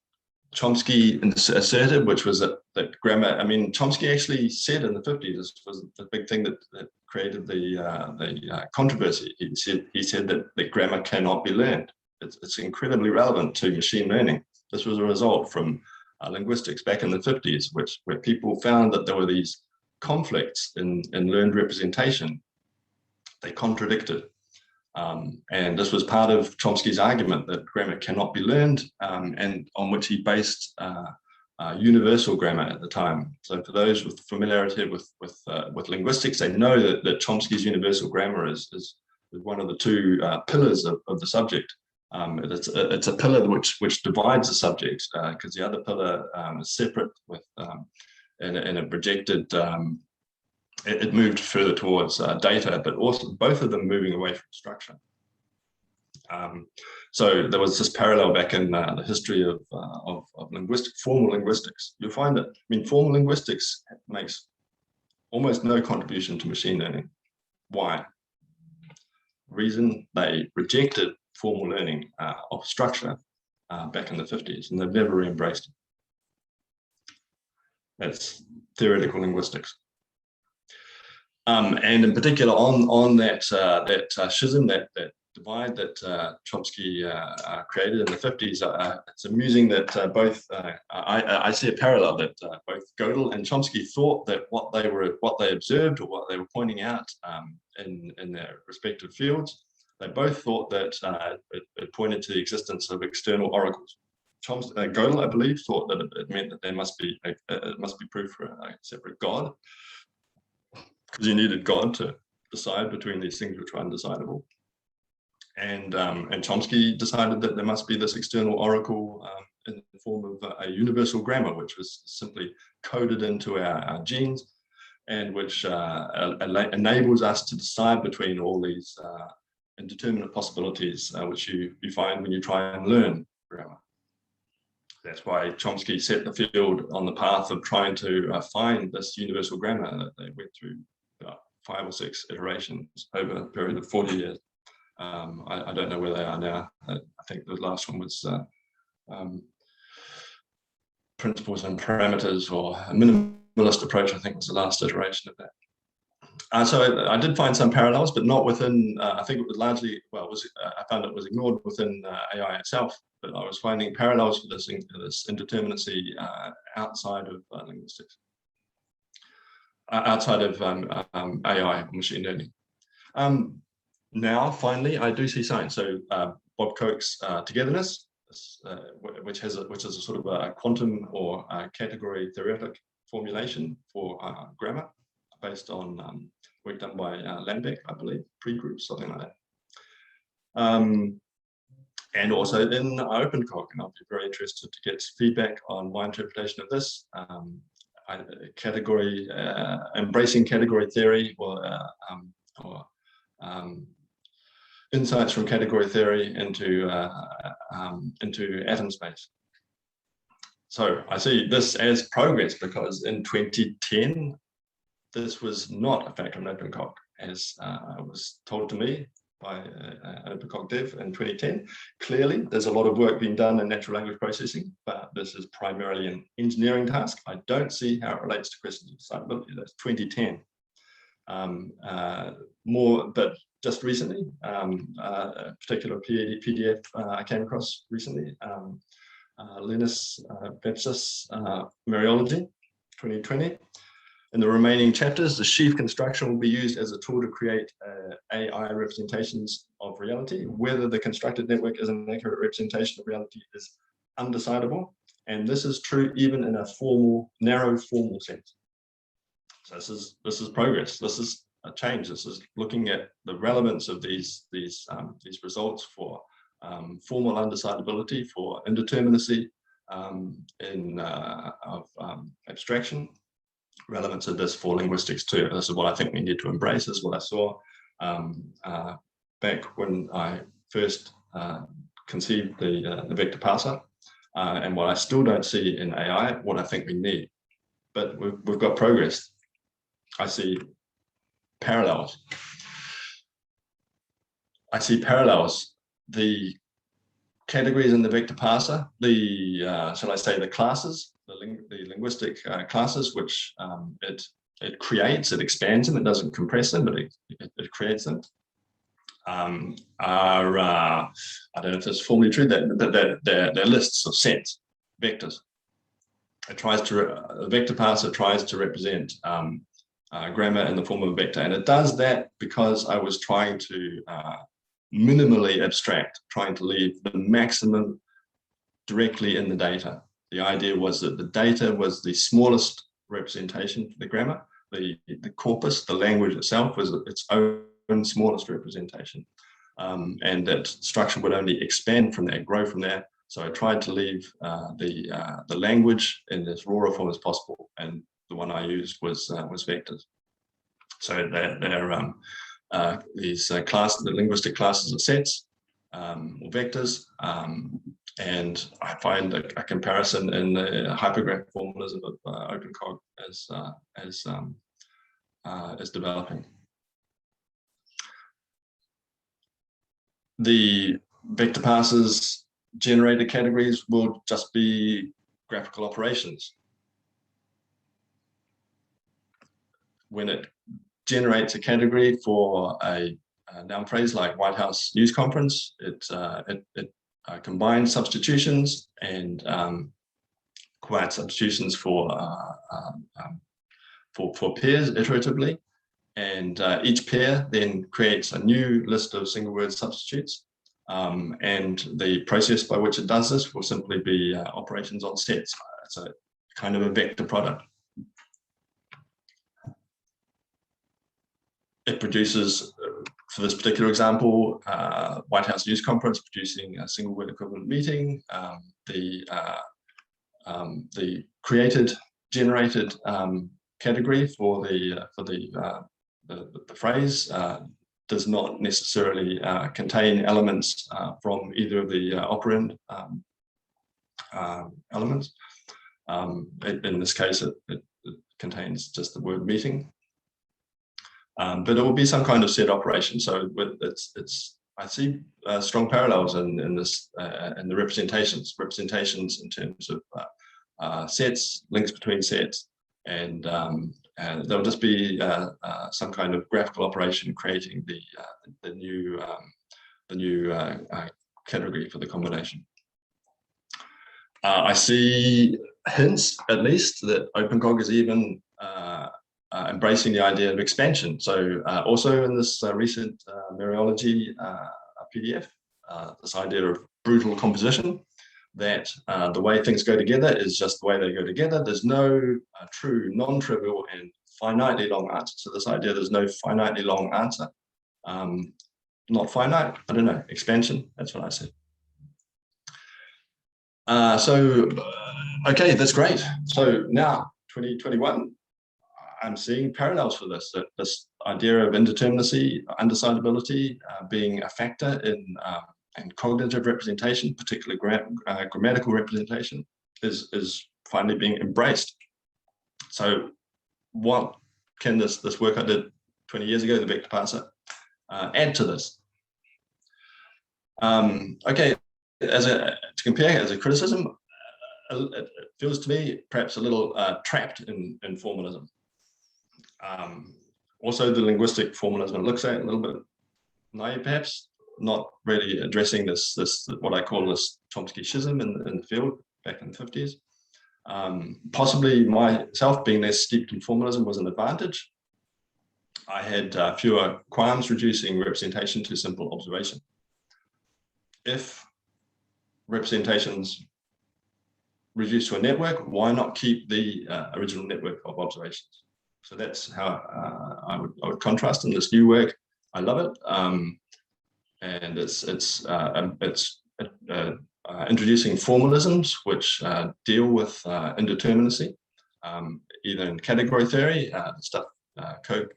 Chomsky asserted, which was that grammar, I mean, Chomsky actually said in the 50s, this was the big thing that created the controversy. He said that grammar cannot be learned. It's incredibly relevant to machine learning. This was a result from linguistics back in the 50s, where people found that there were these conflicts in learned representation. They contradicted. And this was part of Chomsky's argument that grammar cannot be learned, and on which he based universal grammar at the time. So for those with familiarity with linguistics, they know that Chomsky's universal grammar is one of the two pillars of the subject. It's a pillar which divides the subject, because the other pillar is separate with and it projected. It moved further towards data, but also both of them moving away from structure. So there was this parallel back in the history of linguistics, formal linguistics. You'll find that, I mean, formal linguistics makes almost no contribution to machine learning. Why? Reason, they rejected formal learning of structure back in the 50s, and they've never re-embraced it. That's theoretical linguistics. And in particular on that schism, that divide that Chomsky created in the 50s, it's amusing that both I see a parallel that both Gödel and Chomsky thought that what they observed or what they were pointing out in their respective fields, they both thought that it pointed to the existence of external oracles. Gödel, I believe, thought that it meant that there must be proof for a separate God, because you needed God to decide between these things which were undecidable. And Chomsky decided that there must be this external oracle in the form of a universal grammar, which was simply coded into our genes, and which enables us to decide between all these indeterminate possibilities which you find when you try and learn grammar. That's why Chomsky set the field on the path of trying to find this universal grammar that they went through about 5 or 6 iterations over a period of 40 years. I don't know where they are now. I think the last one was principles and parameters, or a minimalist approach, I think was the last iteration of So I did find some parallels, but not within, I think it was largely, well, I found it was ignored within AI itself, but I was finding parallels for this indeterminacy outside of linguistics, outside of AI, machine learning. Now, finally, I do see signs. So Bob Koch's togetherness, which is a sort of a quantum or category theoretic formulation for grammar, based on work done by Lambeck, I believe, pre-groups, something like that. And also in OpenCog, and I'll be very interested to get feedback on my interpretation of this. Embracing category theory or insights from category theory into atom space. So I see this as progress, because in 2010, this was not a factor in OpenCog, as was told to me by OpenCog Dev in 2010. Clearly, there's a lot of work being done in natural language processing, but this is primarily an engineering task. I don't see how it relates to questions of decidability. That's 2010. But just recently, a particular PDF I came across recently, Linus Bepsis Mariology 2020. In the remaining chapters, the sheaf construction will be used as a tool to create AI representations of reality. Whether the constructed network is an accurate representation of reality is undecidable, and this is true even in a narrow formal sense. So this is progress. This is a change. This is looking at the relevance of these results for formal undecidability, for indeterminacy of abstraction. Relevance of this for linguistics too. This is what I think we need to embrace. This is what I saw back when I first conceived the vector parser, and what I still don't see in AI, what I think we need. But we've got progress. I see parallels. The categories in the vector parser, shall I say the classes, the linguistic classes, which it creates, it expands them, it doesn't compress them, but it creates them, I don't know if it's formally true, that they're lists of sets, vectors. The vector parser tries to represent grammar in the form of a vector, and it does that because I was trying to minimally abstract, trying to leave the maximum directly in the data. The idea was that the data was the smallest representation for the grammar. The corpus, the language itself, was its own smallest representation. And that structure would only expand from there, grow from there. So I tried to leave the language in as raw a form as possible. And the one I used was vectors. So they're these the linguistic classes of sets or vectors. And I find a comparison in the hypergraph formalism of OpenCog as developing. The vector parsers generated categories will just be graphical operations. When it generates a category for a noun phrase like White House news conference, it combines substitutions and quiet substitutions for pairs iteratively, and each pair then creates a new list of single word substitutes, and the process by which it does this will simply be operations on sets. It's a kind of a vector product. It produces, for this particular example, White House news conference producing a single word equivalent meeting. The generated category for the phrase does not necessarily contain elements from either of the operand elements. In this case, it contains just the word meeting. But it will be some kind of set operation. So I see strong parallels in this in the representations in terms of sets, links between sets, and there'll just be some kind of graphical operation creating the new category for the combination. I see hints, at least, that OpenCog is even embracing the idea of expansion. So also in this recent Mariology PDF, this idea of brutal composition, that the way things go together is just the way they go together. There's no true, non-trivial, and finitely long answer. So this idea there's no finitely long answer. Not finite, I don't know, expansion, that's what I said. Okay, that's great. So now, 2021, I'm seeing parallels for this, that this idea of indeterminacy, undecidability being a factor in cognitive representation, particularly grammatical representation, is finally being embraced. So what can this work I did 20 years ago, the vector parser, add to this? Okay, to compare as a criticism, it feels to me perhaps a little trapped in formalism. Also, the linguistic formalism looks at a little bit naive, perhaps, not really addressing this what I call this Chomsky schism in the field back in the 50s. Possibly myself being less steeped in formalism was an advantage. I had fewer qualms reducing representation to simple observation. If representations reduced to a network, why not keep the original network of observations? So that's how I would contrast in this new work. I love it, and it's introducing formalisms which deal with indeterminacy, either in category theory, stuff Koch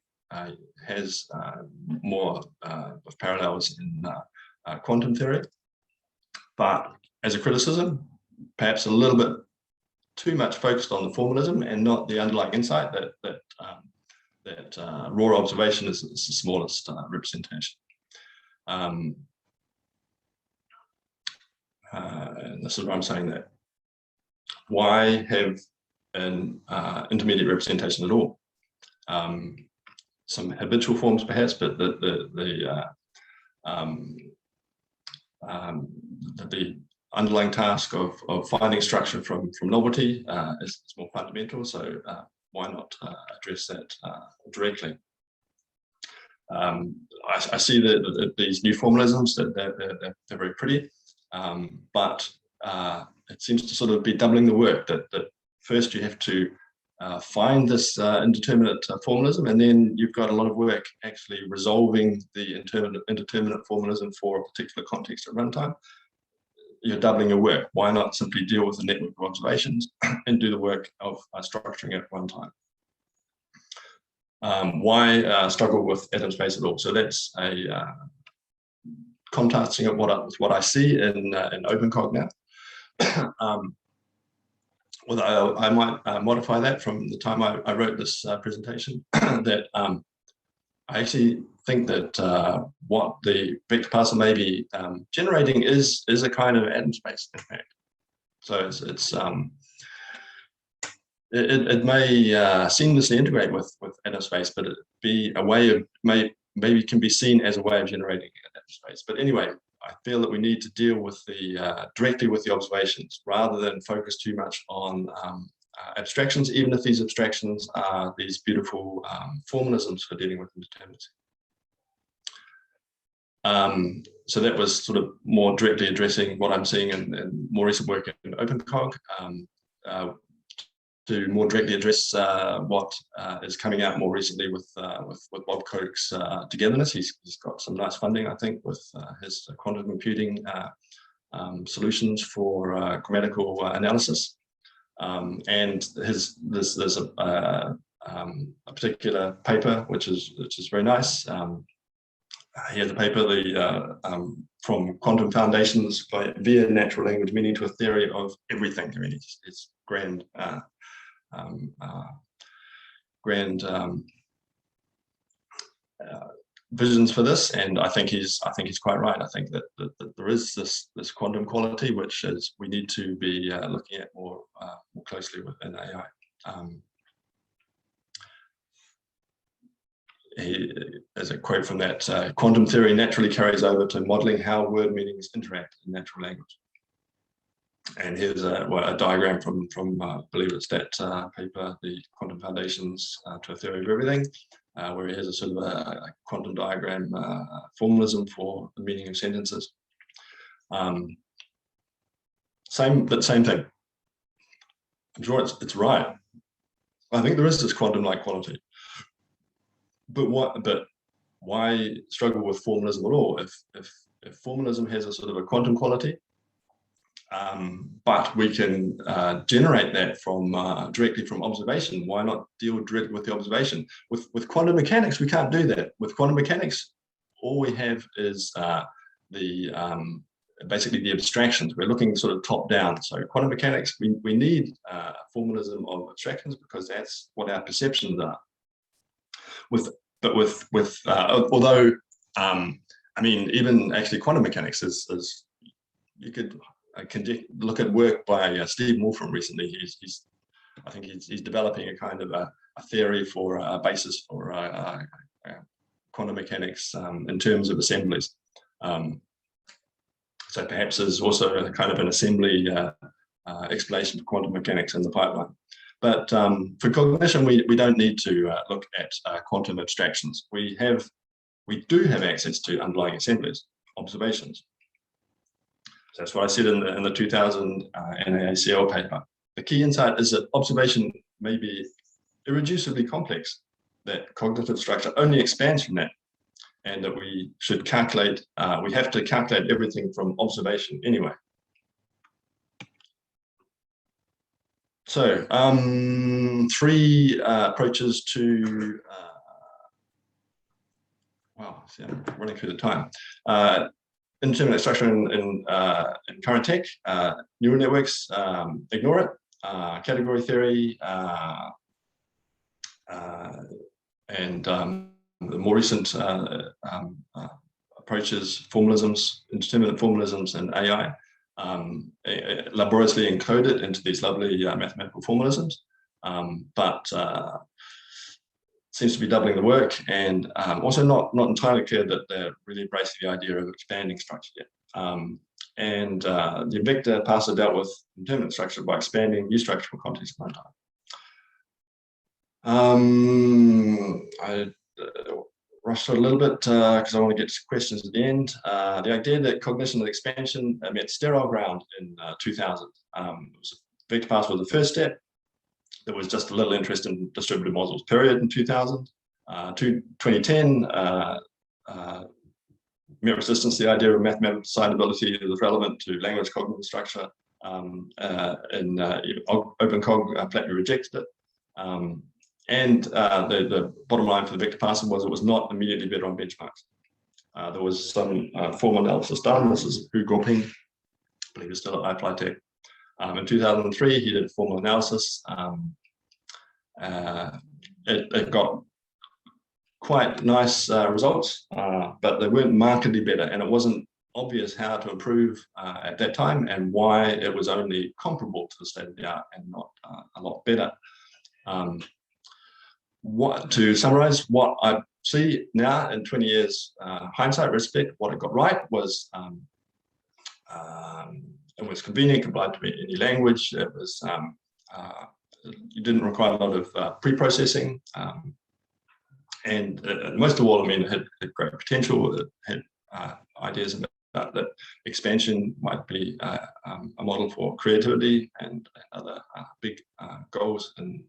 has more of parallels in quantum theory, but as a criticism, perhaps a little bit too much focused on the formalism and not the underlying insight that raw observation is the smallest representation. And this is why I'm saying that. Why have an intermediate representation at all? Some habitual forms perhaps, but the underlying task of finding structure from novelty is more fundamental. So why not address that directly? I see that these new formalisms, they're very pretty, but it seems to sort of be doubling the work. That first you have to find this indeterminate formalism, and then you've got a lot of work actually resolving the indeterminate formalism for a particular context at runtime. You're doubling your work. Why not simply deal with the network of observations and do the work of structuring at runtime? Why struggle with atom space at all? So that's a contrasting of what I see in OpenCog now. Although I might modify that from the time I wrote this presentation, that I actually think that what the vector parser may be generating is a kind of atom space, in fact. So it may seamlessly integrate with atom space, but it be a way of maybe can be seen as a way of generating atom space. But anyway, I feel that we need to deal with directly with the observations rather than focus too much on abstractions, even if these abstractions are these beautiful formalisms for dealing with indeterminacy. So that was sort of more directly addressing what I'm seeing in more recent work in OpenCog, to more directly address what is coming out more recently with Bob Koch's togetherness. He's got some nice funding, I think, with his quantum computing solutions for grammatical analysis. And there's a particular paper which is very nice. He has a paper from quantum foundations via natural language meaning to a theory of everything. I mean, it's grand visions for this, and I think he's quite right. I think that there is this quantum quality which we need to be looking at more closely within AI. as a quote from that, quantum theory naturally carries over to modeling how word meanings interact in natural language. And here's a diagram from I believe it's that paper, the Quantum Foundations to a Theory of Everything, where he has a sort of a quantum diagram formalism for the meaning of sentences. Same thing. I'm sure it's right. I think there is this quantum-like quality. But why struggle with formalism at all? If formalism has a sort of a quantum quality, but we can generate that from directly from observation, why not deal directly with the observation? With quantum mechanics, we can't do that. With quantum mechanics, all we have is basically the abstractions. We're looking sort of top down. So quantum mechanics, we need formalism of abstractions because that's what our perceptions are. Although I mean, even actually quantum mechanics is you could look at work by Steve Wolfram recently. I think he's developing a kind of a theory for a basis for quantum mechanics in terms of assemblies. So perhaps there's also a kind of an assembly explanation of quantum mechanics in the pipeline. But for cognition, we don't need to look at quantum abstractions. We do have access to underlying assemblies, observations. So that's what I said in the 2000 NAACL paper. The key insight is that observation may be irreducibly complex, that cognitive structure only expands from that, and that we should calculate, we have to calculate everything from observation anyway. So three approaches to, wow, see, I'm running through the time. Indeterminate structure in current tech, neural networks, ignore it, category theory, and the more recent approaches, formalisms, indeterminate formalisms, and AI, laboriously encoded into these lovely mathematical formalisms, but seems to be doubling the work, and also not entirely clear that they're really embracing the idea of expanding structure yet. And the vector parser dealt with indeterminate structure by expanding new structure from context and runtime. I rushed a little bit because I want to get to questions at the end. The idea that cognition and expansion met sterile ground in 2000. Vector parser was the first step. There was just a little interest in distributed models, period, in 2000. 2010, met resistance, the idea of mathematical decidability is relevant to language cognitive structure. And OpenCog flatly rejected it. And the bottom line for the vector parser was it was not immediately better on benchmarks. There was some formal analysis done. This is Hu Guoping, I believe he's still at iFlyTech. In 2003, he did formal analysis. It got quite nice results, but they weren't markedly better, and it wasn't obvious how to improve at that time and why it was only comparable to the state of the art and not a lot better. To summarize, what I see now in 20 years hindsight, retrospect, what it got right was it was convenient, compliant to any language. It was you didn't require a lot of pre-processing, and most of all, I mean, it had great potential. It had ideas about that expansion might be a model for creativity and other big goals in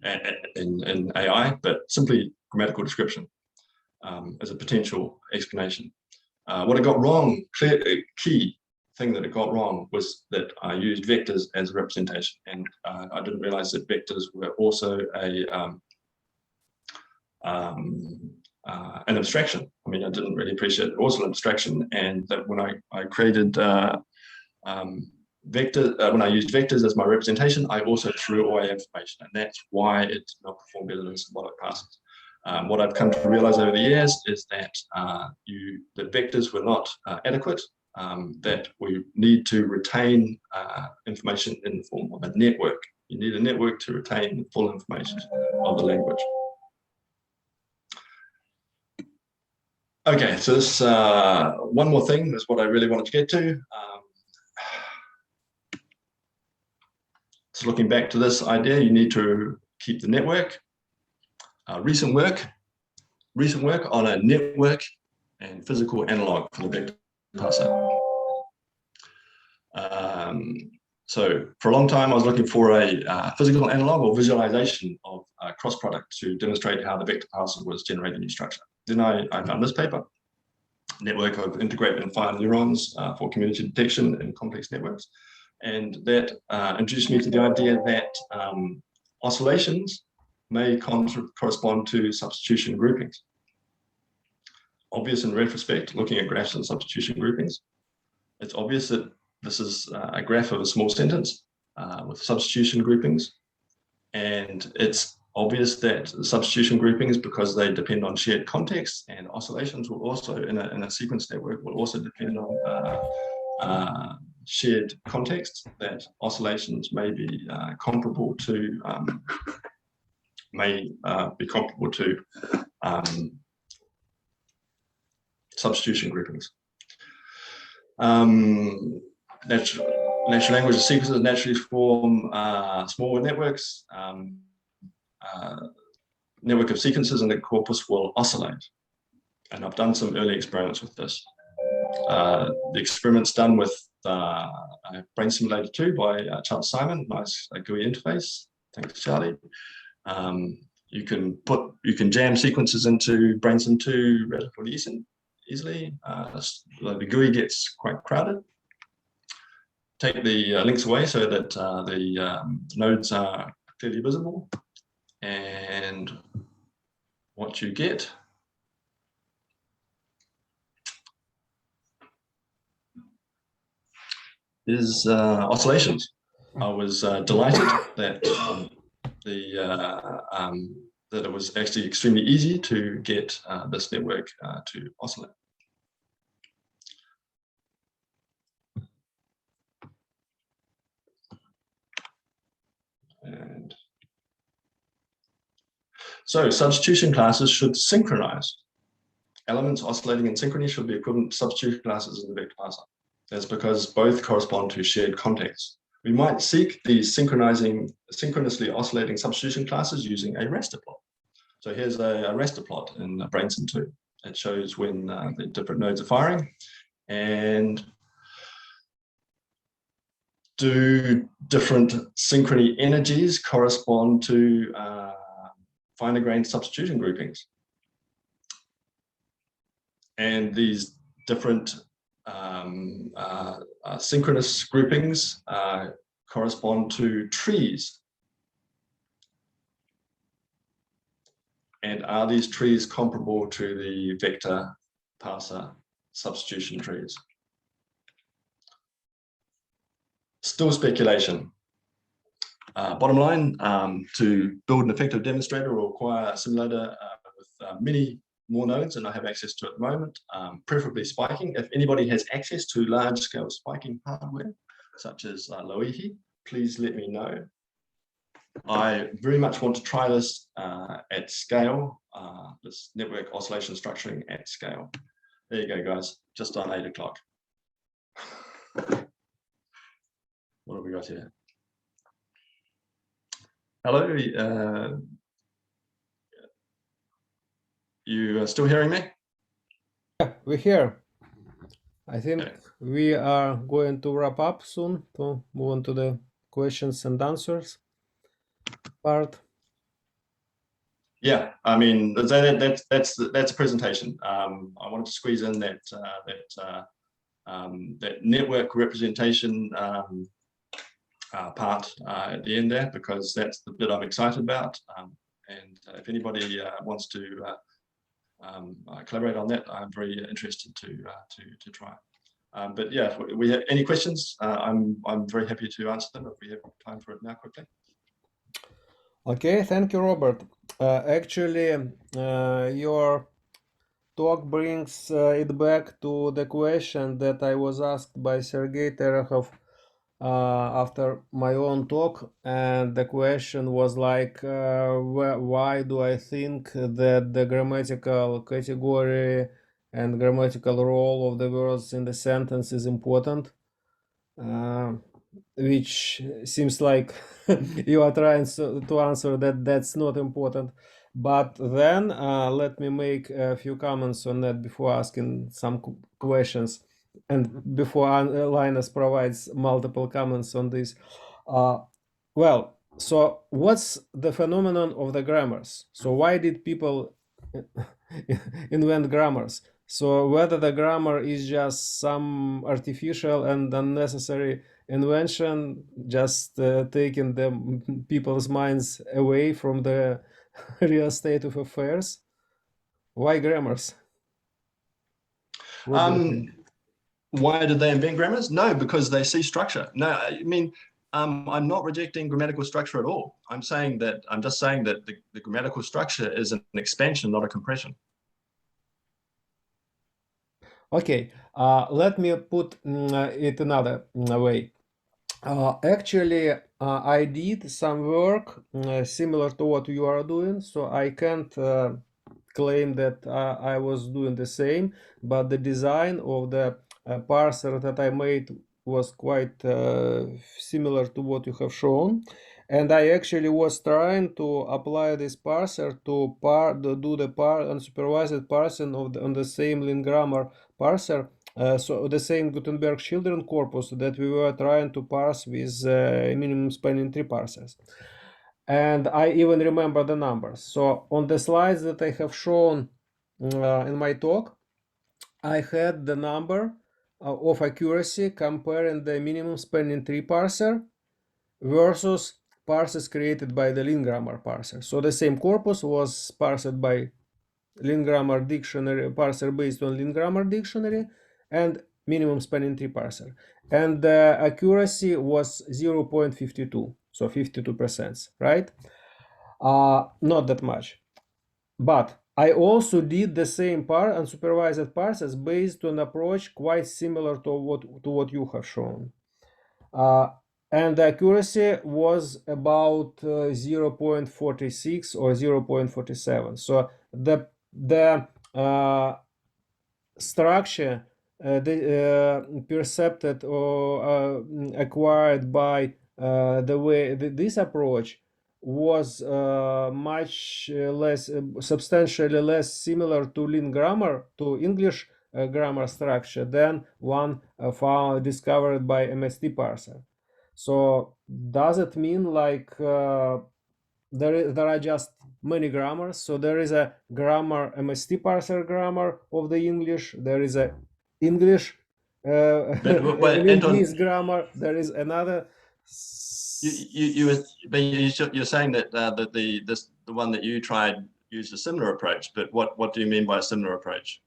AI, but simply grammatical description as a potential explanation. What it got wrong, key thing that it got wrong was that I used vectors as a representation, and I didn't realize that vectors were also an abstraction. I mean, I didn't really appreciate it. Also an abstraction, and that when I created when I used vectors as my representation, I also threw away information, and that's why it did not perform better than symbolic parsers. What I've come to realize over the years is that that vectors were not adequate, that we need to retain information in the form of a network. You need a network to retain the full information of the language. Okay, so this one more thing is what I really wanted to get to. So looking back to this idea, you need to keep the network. Recent work on a network and physical analog for the vector parser. So for a long time, I was looking for a physical analog or visualization of a cross product to demonstrate how the vector parser was generating new structure. Then I found this paper, Network of Integrated and Fine Neurons for Community Detection in Complex Networks. And that introduced me to the idea that oscillations may correspond to substitution groupings. Obvious in retrospect, looking at graphs and substitution groupings, it's obvious that this is a graph of a small sentence with substitution groupings. And it's obvious that substitution groupings, because they depend on shared context, and oscillations will also, in a sequence network, will also depend on shared context, that oscillations may be comparable to substitution groupings. Natural language sequences naturally form smaller networks. Network of sequences in the corpus will oscillate. And I've done some early experiments with this. The experiments done with Brain Simulator 2 by Charles Simon, nice GUI interface. Thanks, Charlie. You can jam sequences into BrainSim 2 relatively easily. The GUI gets quite crowded. Take the links away so that the nodes are clearly visible. And what you get is oscillations. I was delighted that that it was actually extremely easy to get this network to oscillate. And so substitution classes should synchronize. Elements oscillating in synchrony should be equivalent to substitution classes in the vector parser. That's because both correspond to shared context. We might seek these synchronously oscillating substitution classes using a raster plot. So here's a raster plot in BrainSim 2. It shows when the different nodes are firing, and do different synchrony energies correspond to finer grained substitution groupings. And these different synchronous groupings correspond to trees. And are these trees comparable to the vector parser substitution trees? Still speculation. Bottom line, to build an effective demonstrator will require a simulator with many more nodes than I have access to at the moment, preferably spiking. If anybody has access to large-scale spiking hardware, such as Loihi, please let me know. I very much want to try this at scale, this network oscillation structuring at scale. There you go, guys, just on 8 o'clock. What have we got here? Hello, you still hearing me? Yeah, we're here. I think we are going to wrap up soon to move on to the questions and answers part. Yeah, I mean that's a presentation. I wanted to squeeze in that network representation part at the end there, because that's the bit I'm excited about. And if anybody wants to collaborate on that, I'm very interested to try. But yeah, if we have any questions, I'm very happy to answer them if we have time for it now quickly. Okay, thank you, Robert. Actually, your talk brings it back to the question that I was asked by Sergei Terehov after my own talk, and the question was like, why do I think that the grammatical category and grammatical role of the words in the sentence is important, which seems like you are trying to answer that that's not important. But then let me make a few comments on that before asking some questions, and before Linus provides multiple comments on this. Well, so what's the phenomenon of the grammars? So why did people invent grammars? So whether the grammar is just some artificial and unnecessary invention, just taking the people's minds away from the real state of affairs. Why grammars? What do you think? Why did they invent grammars? No, because they see structure. No, I mean, I'm not rejecting grammatical structure at all. I'm just saying that the grammatical structure is an expansion, not a compression. Okay, let me put it another way. Actually, I did some work similar to what you are doing, so I can't claim that I was doing the same, but the design of the parser that I made was quite similar to what you have shown. And I actually was trying to apply this parser to do the unsupervised parsing of on the same lin grammar parser. So the same Gutenberg children corpus that we were trying to parse with minimum spanning tree parsers. And I even remember the numbers. So on the slides that I have shown in my talk, I had the number of accuracy comparing the minimum spanning tree parser versus parsers created by the lin grammar parser. So the same corpus was parsed by lin grammar dictionary parser based on lin grammar dictionary and minimum spanning tree parser, and the accuracy was 0.52, so 52%, right? Not that much. But I also did the same unsupervised parsers based on approach quite similar to what you have shown. And the accuracy was about 0.46 or 0.47. So the structure perceived or acquired by the way this approach was much less, substantially less similar to lin grammar, to English grammar structure than one discovered by MST parser. So does it mean like there are just many grammars? So there is a grammar MST parser grammar of the English. There is a English Vietnamese grammar. There is another. You're saying that that the one that you tried used a similar approach, but what do you mean by a similar approach?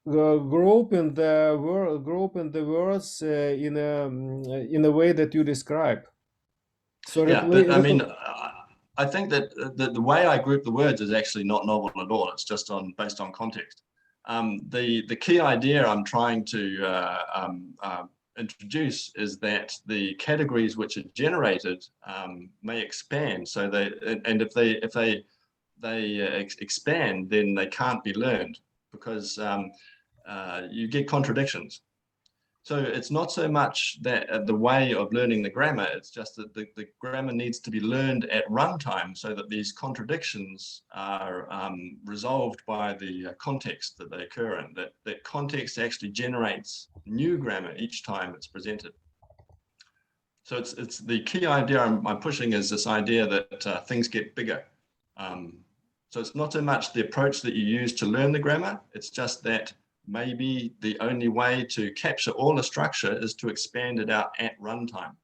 Grouping the words in a way that you describe. So yeah, but I mean, I think that the way I group the words is actually not novel at all. It's just based on context. The key idea I'm trying to introduce is that the categories which are generated may expand. So if they expand, then they can't be learned because you get contradictions. So it's not so much that the way of learning the grammar, it's just that the grammar needs to be learned at runtime so that these contradictions are resolved by the context that they occur in. That context actually generates new grammar each time it's presented. So it's the key idea I'm pushing is this idea that things get bigger. So it's not so much the approach that you use to learn the grammar, it's just that maybe the only way to capture all the structure is to expand it out at runtime.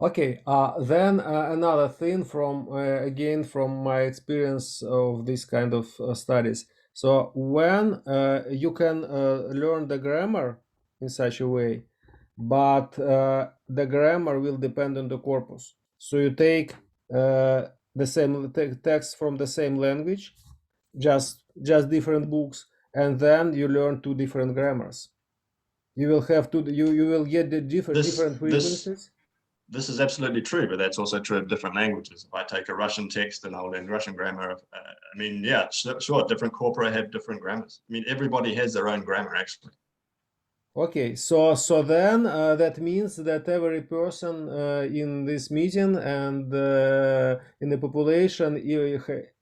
Okay, then another thing from again from my experience of this kind of studies. So when you can learn the grammar in such a way, but the grammar will depend on the corpus. So you take the same text from the same language, just different books, and then you learn two different grammars. You will have to you will get the different frequencies. This is absolutely true, but that's also true of different languages. If I take a Russian text, then I'll learn Russian grammar. I mean, yeah, sure, different corpora have different grammars. I mean, everybody has their own grammar, actually. Okay, so then that means that every person in this meeting and in the population,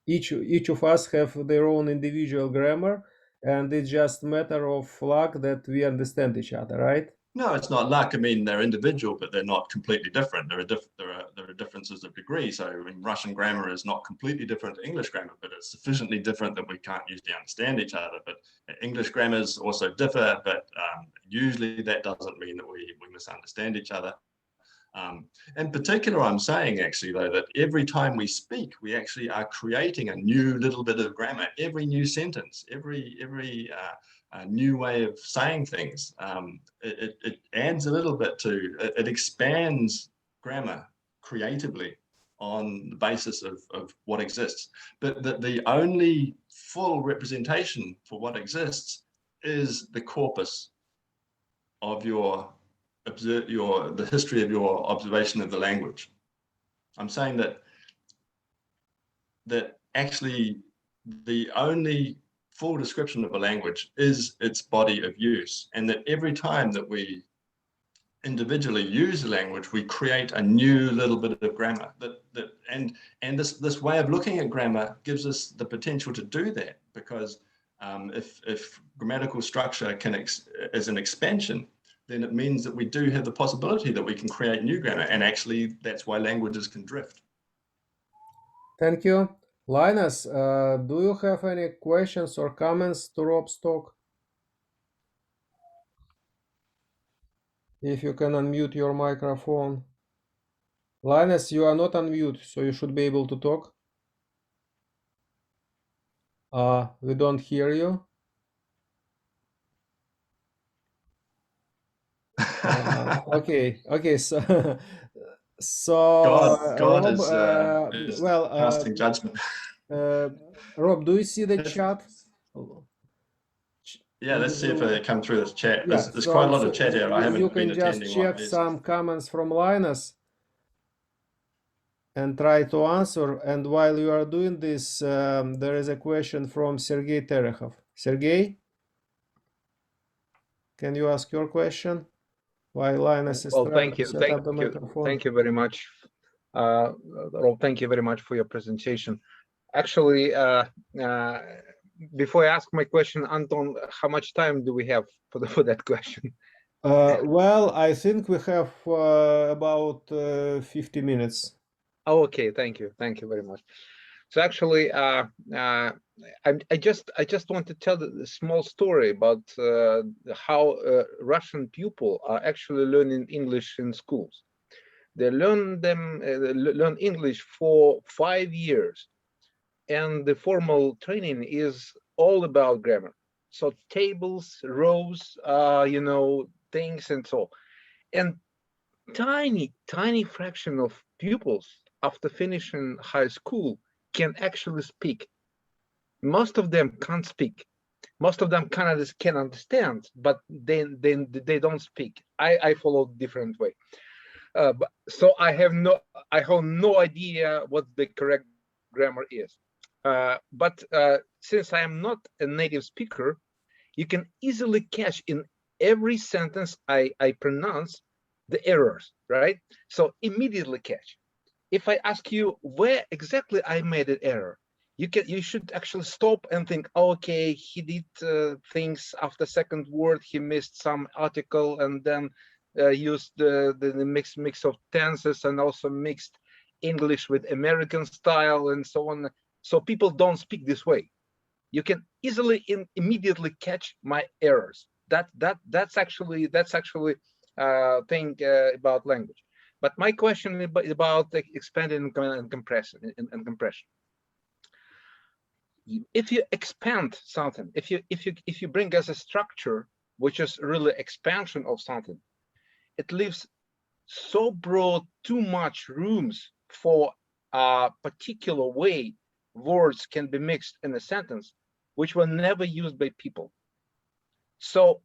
each of us have their own individual grammar, and it's just a matter of luck that we understand each other, right? No, it's not luck. I mean, they're individual, but they're not completely different. There are differences of degree. So, I mean, Russian grammar is not completely different to English grammar, but it's sufficiently different that we can't usually understand each other. But English grammars also differ, but usually that doesn't mean that we misunderstand each other. In particular, I'm saying actually though that every time we speak, we actually are creating a new little bit of grammar. Every new sentence, every new way of saying things, it adds a little bit to it expands grammar creatively on the basis of what exists. But the only full representation for what exists is the corpus of the history of your observation of the language. I'm saying that actually the only full description of a language is its body of use, and that every time that we individually use a language, we create a new little bit of grammar. And this way of looking at grammar gives us the potential to do that, because if grammatical structure is an expansion, then it means that we do have the possibility that we can create new grammar, and actually that's why languages can drift. Thank you. Linus, do you have any questions or comments to Rob's talk? If you can unmute your microphone. Linus, you are not on mute, so you should be able to talk. We don't hear you. Okay, so God Rob, is casting judgment. Rob, do you see the chat? Yeah, let's see if it comes through this chat. Yeah, There's quite a lot of chat here. I haven't been attending. You can just check some comments from Linus and try to answer. And while you are doing this, there is a question from Sergei Terehov. Sergei, can you ask your question while Linus is trying to set up the microphone? Thank you very much, Rob. Thank you very much for your presentation. Actually, before I ask my question, Anton, how much time do we have for that question? Well, I think we have about 50 minutes. Oh, okay, thank you very much. So actually, I just want to tell a small story about how Russian people are actually learning English in schools. They learn English for 5 years, and the formal training is all about grammar. So tables, rows, things and so. And tiny fraction of pupils after finishing high school can actually speak. Most of them can't speak. Most of them can understand, but then they don't speak. I follow a different way. So I have no idea what the correct grammar is. But since I am not a native speaker, you can easily catch in every sentence I pronounce the errors, right? So immediately catch. If I ask you where exactly I made an error, you should actually stop and think, okay, he did things after second word, he missed some article, and then used the mix of tenses, and also mixed English with American style and so on. So people don't speak this way. You can easily immediately catch my errors. That's actually thing about language. But my question is about expanding and compression. If you expand something, if you bring us a structure which is really expansion of something, it leaves so broad too much rooms for a particular way words can be mixed in a sentence, which were never used by people. So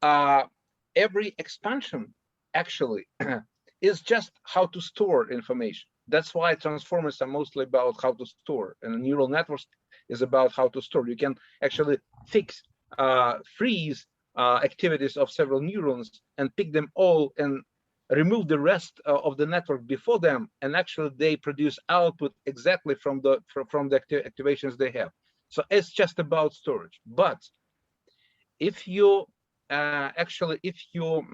every expansion actually is just how to store information. That's why transformers are mostly about how to store, and neural networks is about how to store. You can actually freeze activities of several neurons and pick them all and remove the rest of the network before them, and actually they produce output exactly from the activations they have. So it's just about storage. But if you if your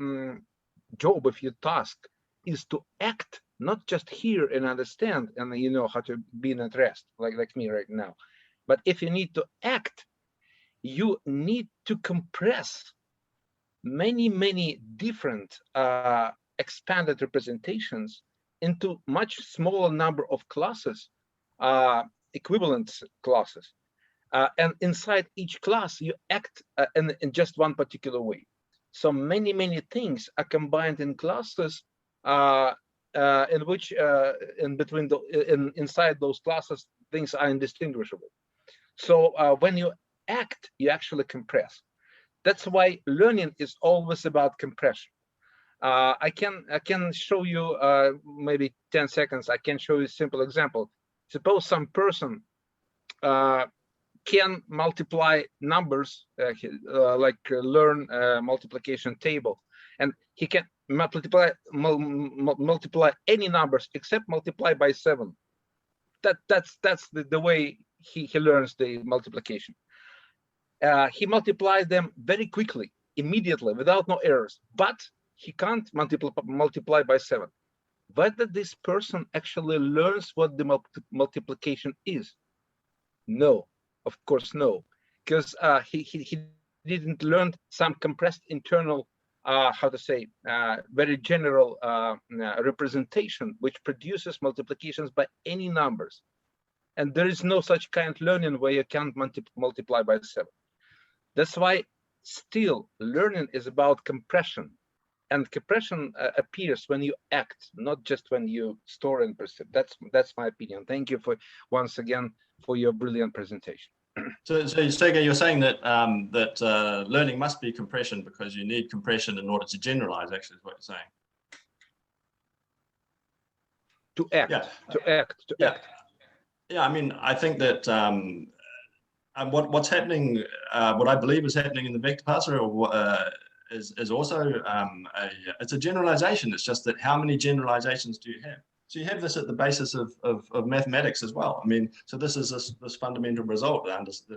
job, if your task is to act, not just hear and understand and you know how to be at rest, like me right now, but if you need to act, you need to compress many different expanded representations into much smaller number of classes, equivalent classes. And inside each class, you act in just one particular way. So many things are combined in classes, in which inside those classes, things are indistinguishable. So when you act, you actually compress. That's why learning is always about compression. I can show you maybe 10 seconds. I can show you a simple example. Suppose some person can multiply numbers, learn multiplication table, and he can multiply any numbers except multiply by 7. That's the way he learns the multiplication. He multiplied them very quickly, immediately, without no errors, but he can't multiply by 7. Whether this person actually learns what the multiplication is? No, of course no, because he didn't learn some compressed internal, very general representation, which produces multiplications by any numbers. And there is no such kind of learning where you can't multiply by 7. That's why still learning is about compression, and compression appears when you act, not just when you store and perceive. That's my opinion. Thank you for once again for your brilliant presentation. So Sergey, you're saying that learning must be compression because you need compression in order to generalize. Actually, is what you're saying. To act. Yeah. To act. Yeah. I mean, I think that. What's happening, what I believe is happening in the vector parser is also it's a generalization. It's just that how many generalizations do you have? So you have this at the basis of mathematics as well. I mean, so this is this fundamental result,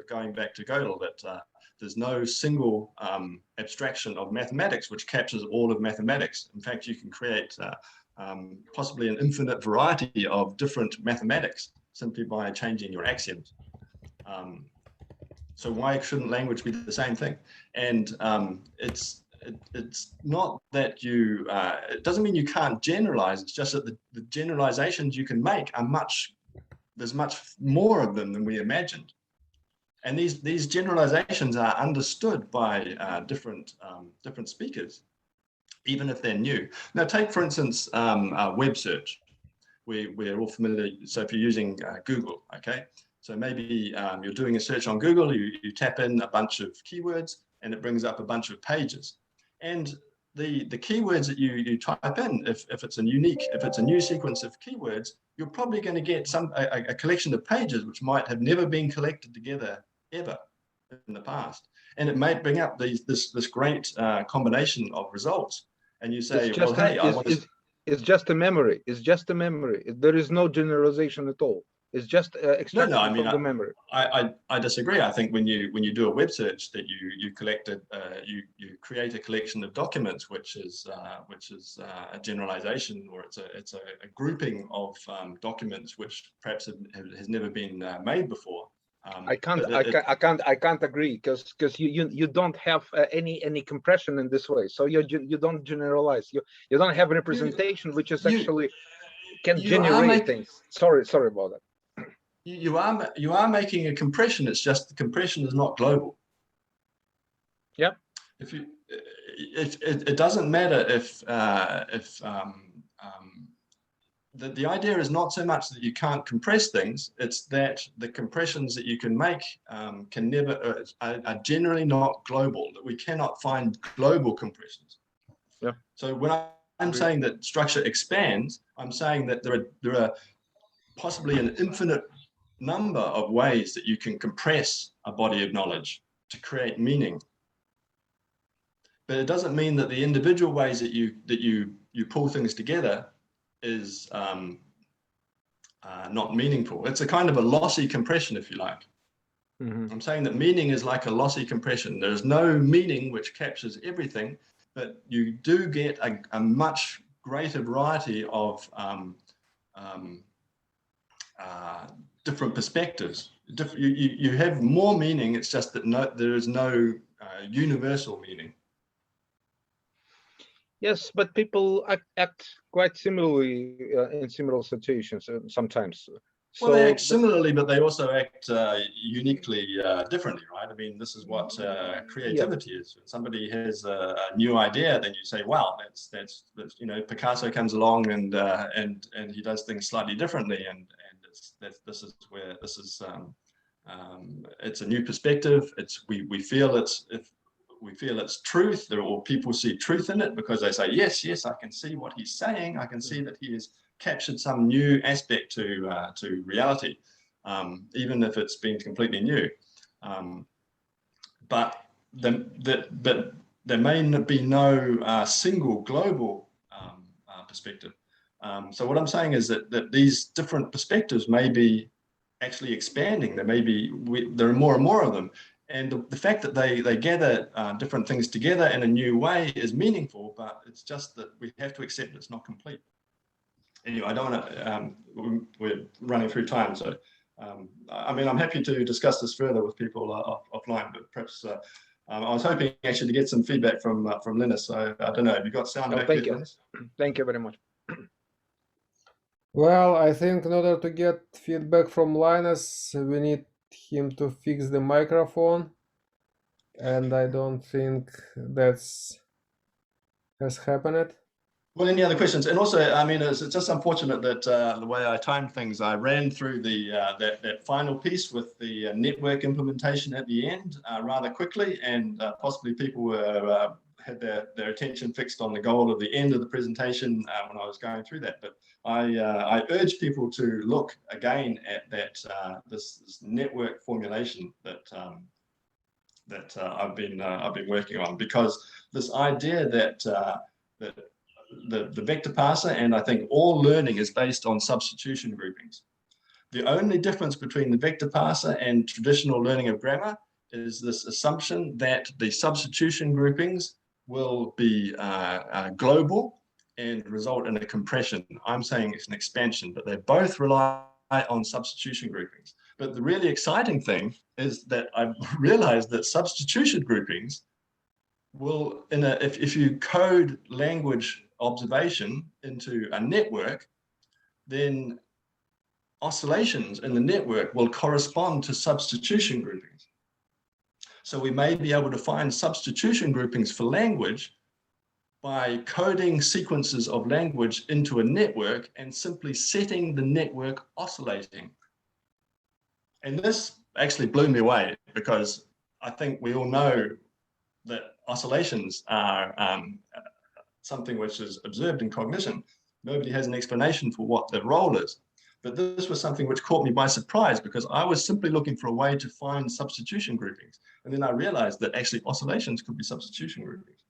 going back to Gödel, that there's no single abstraction of mathematics which captures all of mathematics. In fact, you can create possibly an infinite variety of different mathematics simply by changing your axioms. So why shouldn't language be the same thing? And it's not that you, it doesn't mean you can't generalize. It's just that the generalizations you can make are there's much more of them than we imagined. And these generalizations are understood by different speakers, even if they're new. Now take, for instance, web search. We're all familiar. So if you're using Google, okay? So maybe you're doing a search on Google, you tap in a bunch of keywords and it brings up a bunch of pages. And the keywords that you type in, if it's a new sequence of keywords, you're probably going to get a collection of pages which might have never been collected together ever in the past. And it might bring up this great combination of results. And you say, well, hey, it's just a memory. It's just a memory. There is no generalization at all. It's just extraction from the memory. I disagree. I think when you do a web search, that you you create a collection of documents, which is a generalization, or it's a grouping of documents which perhaps has never been made before. I can't agree because you don't have any compression in this way. So you don't generalize. You don't have representation which is actually can generate things. Sorry about that. You are making a compression. It's just the compression is not global. Yeah. It doesn't matter if the idea is not so much that you can't compress things. It's that the compressions that you can make can never are generally not global. That we cannot find global compressions. Yeah. So when I'm saying that structure expands, I'm saying that there are possibly an infinite number of ways that you can compress a body of knowledge to create meaning. But it doesn't mean that the individual ways that you pull things together is not meaningful. It's a kind of a lossy compression, if you like. Mm-hmm. I'm saying that meaning is like a lossy compression. There's no meaning which captures everything, but you do get a much greater variety of different perspectives. You have more meaning. It's just that there is no universal meaning. Yes, but people act quite similarly in similar situations sometimes. Well, they act similarly, but they also act uniquely differently, right? I mean, this is what creativity is. When somebody has a new idea, then you say, "Wow, that's you know, Picasso comes along and he does things slightly differently, and this is where this is it's a new perspective. We feel it's truth, or people see truth in it because they say, yes, I can see what he's saying. I can see that he has captured some new aspect to reality, even if it's been completely new. But there may be no single global perspective. So what I'm saying is that these different perspectives may be actually expanding. There are more and more of them. And the fact that they gather different things together in a new way is meaningful, but it's just that we have to accept it's not complete. Anyway, I don't want to, we're running through time, so I mean, I'm happy to discuss this further with people offline, but perhaps I was hoping actually to get some feedback from Linus, so I don't know, have you got sound back thank there, you. Linus? Thank you very much. Well, I think in order to get feedback from Linus, we need him to fix the microphone, and I don't think has happened. Well, any other questions? And also, I mean, it's just unfortunate that the way I timed things, I ran through the that final piece with the network implementation at the end rather quickly, and possibly people had their attention fixed on the goal of the end of the presentation when I was going through that. But I urge people to look again at that this network formulation that I've been working on, because this idea that the vector parser, and I think all learning, is based on substitution groupings. The only difference between the vector parser and traditional learning of grammar is this assumption that the substitution groupings will be global and result in a compression. I'm saying it's an expansion, but they both rely on substitution groupings. But the really exciting thing is that I've realized that substitution groupings will, if you code language observation into a network, then oscillations in the network will correspond to substitution groupings. So we may be able to find substitution groupings for language by coding sequences of language into a network and simply setting the network oscillating. And this actually blew me away, because I think we all know that oscillations are something which is observed in cognition. Nobody has an explanation for what the role is. But this was something which caught me by surprise, because I was simply looking for a way to find substitution groupings. And then I realized that actually oscillations could be substitution groupings.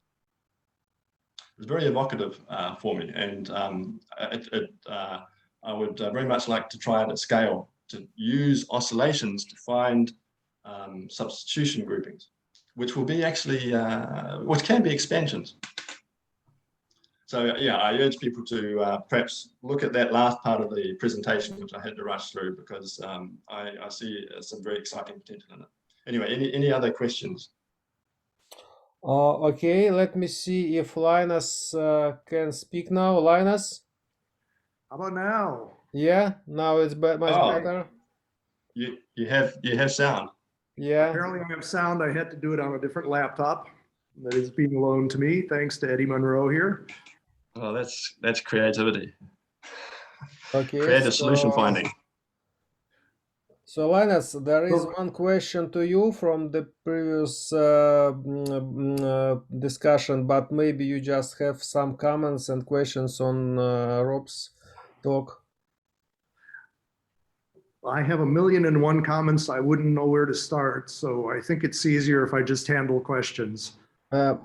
It was very evocative for me. And I would very much like to try it at scale, to use oscillations to find substitution groupings, which will be actually, which can be expansions. So yeah, I urge people to perhaps look at that last part of the presentation, which I had to rush through, because I see some very exciting potential in it. Anyway, any other questions? Okay, let me see if Linus can speak now. Linus? How about now? Yeah, now it's much better. You have sound. Yeah. Apparently I have sound. I had to do it on a different laptop that is being loaned to me, thanks to Eddie Monroe here. Oh, that's creativity. Okay. Creative solution finding. So Linus, there is one question to you from the previous discussion, but maybe you just have some comments and questions on Rob's talk. I have 1,000,001 comments. I wouldn't know where to start. So I think it's easier if I just handle questions.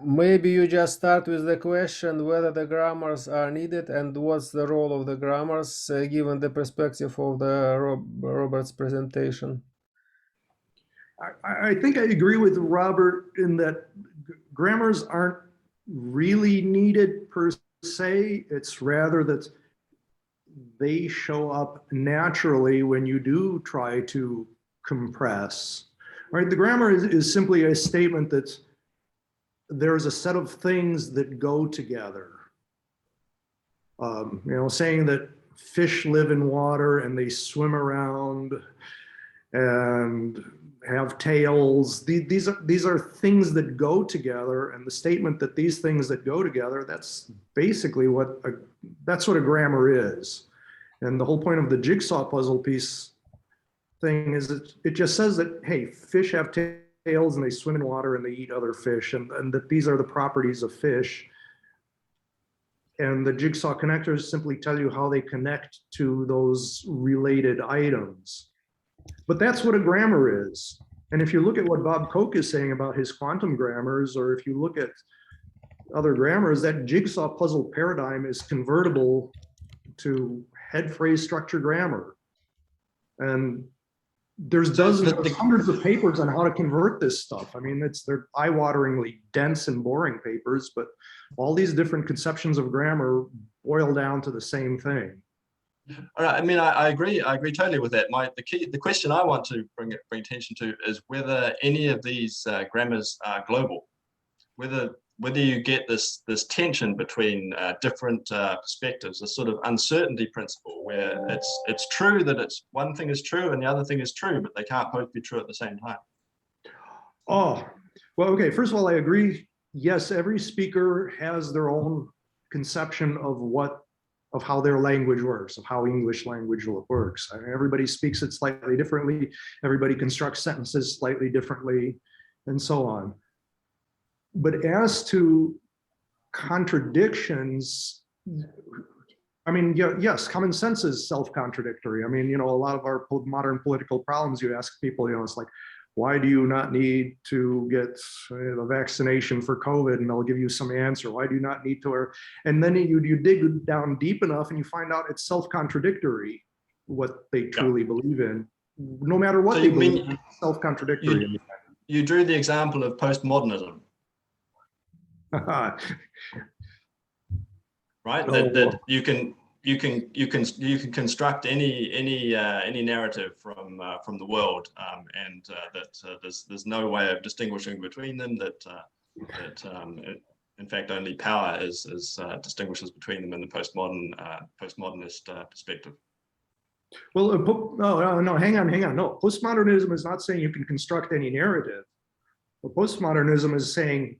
Maybe you just start with the question whether the grammars are needed and what's the role of the grammars given the perspective of the Robert's presentation. I think I agree with Robert in that grammars aren't really needed per se. It's rather that they show up naturally when you do try to compress. Right? The grammar is simply a statement that there's a set of things that go together. Saying that fish live in water and they swim around and have tails. These are things that go together, and the statement that these things that go together, that's basically what a grammar is. And the whole point of the jigsaw puzzle piece thing is it just says that, hey, fish have tails and they swim in water and they eat other fish, and that these are the properties of fish. And the jigsaw connectors simply tell you how they connect to those related items. But that's what a grammar is. And if you look at what Bob Koch is saying about his quantum grammars, or if you look at other grammars, that jigsaw puzzle paradigm is convertible to head phrase structure grammar. And there's hundreds of papers on how to convert this stuff. I mean, they're eye-wateringly dense and boring papers, but all these different conceptions of grammar boil down to the same thing. All right. I mean, I agree totally with that. The question I want to bring attention to is whether any of these grammars are global, whether you get this tension between different perspectives, a sort of uncertainty principle where it's true that one thing is true and the other thing is true, but they can't both be true at the same time. Oh, well, okay. First of all, I agree. Yes, every speaker has their own conception of how their language works, of how English language works. I mean, everybody speaks it slightly differently. Everybody constructs sentences slightly differently, and so on. But as to contradictions, I mean, yes, common sense is self-contradictory. I mean, a lot of our modern political problems, you ask people, it's like, why do you not need to get the vaccination for COVID? And they'll give you some answer. Why do you not need to? And then you dig down deep enough and you find out it's self-contradictory what they truly believe in. No matter what they believe in, it's self-contradictory. You drew the example of postmodernism. Right? That you can construct any narrative from the world, and that there's no way of distinguishing between them. In fact, only power distinguishes between them in the postmodernist perspective. Well, no, hang on. No, postmodernism is not saying you can construct any narrative. What postmodernism is saying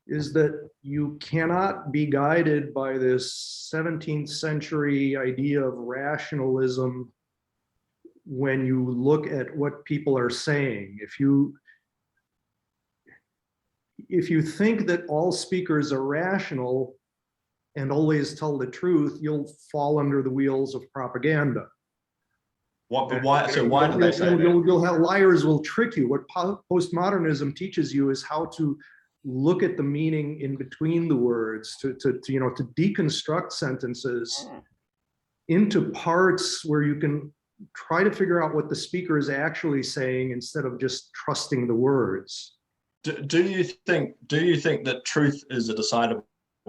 is that you cannot be guided by this 17th century idea of rationalism when you look at what people are saying. If you think that all speakers are rational and always tell the truth, you'll fall under the wheels of propaganda. Why do they say that? You'll have liars will trick you. What postmodernism teaches you is how to look at the meaning in between the words, to deconstruct sentences into parts where you can try to figure out what the speaker is actually saying instead of just trusting the words. Do you think that truth is a decidable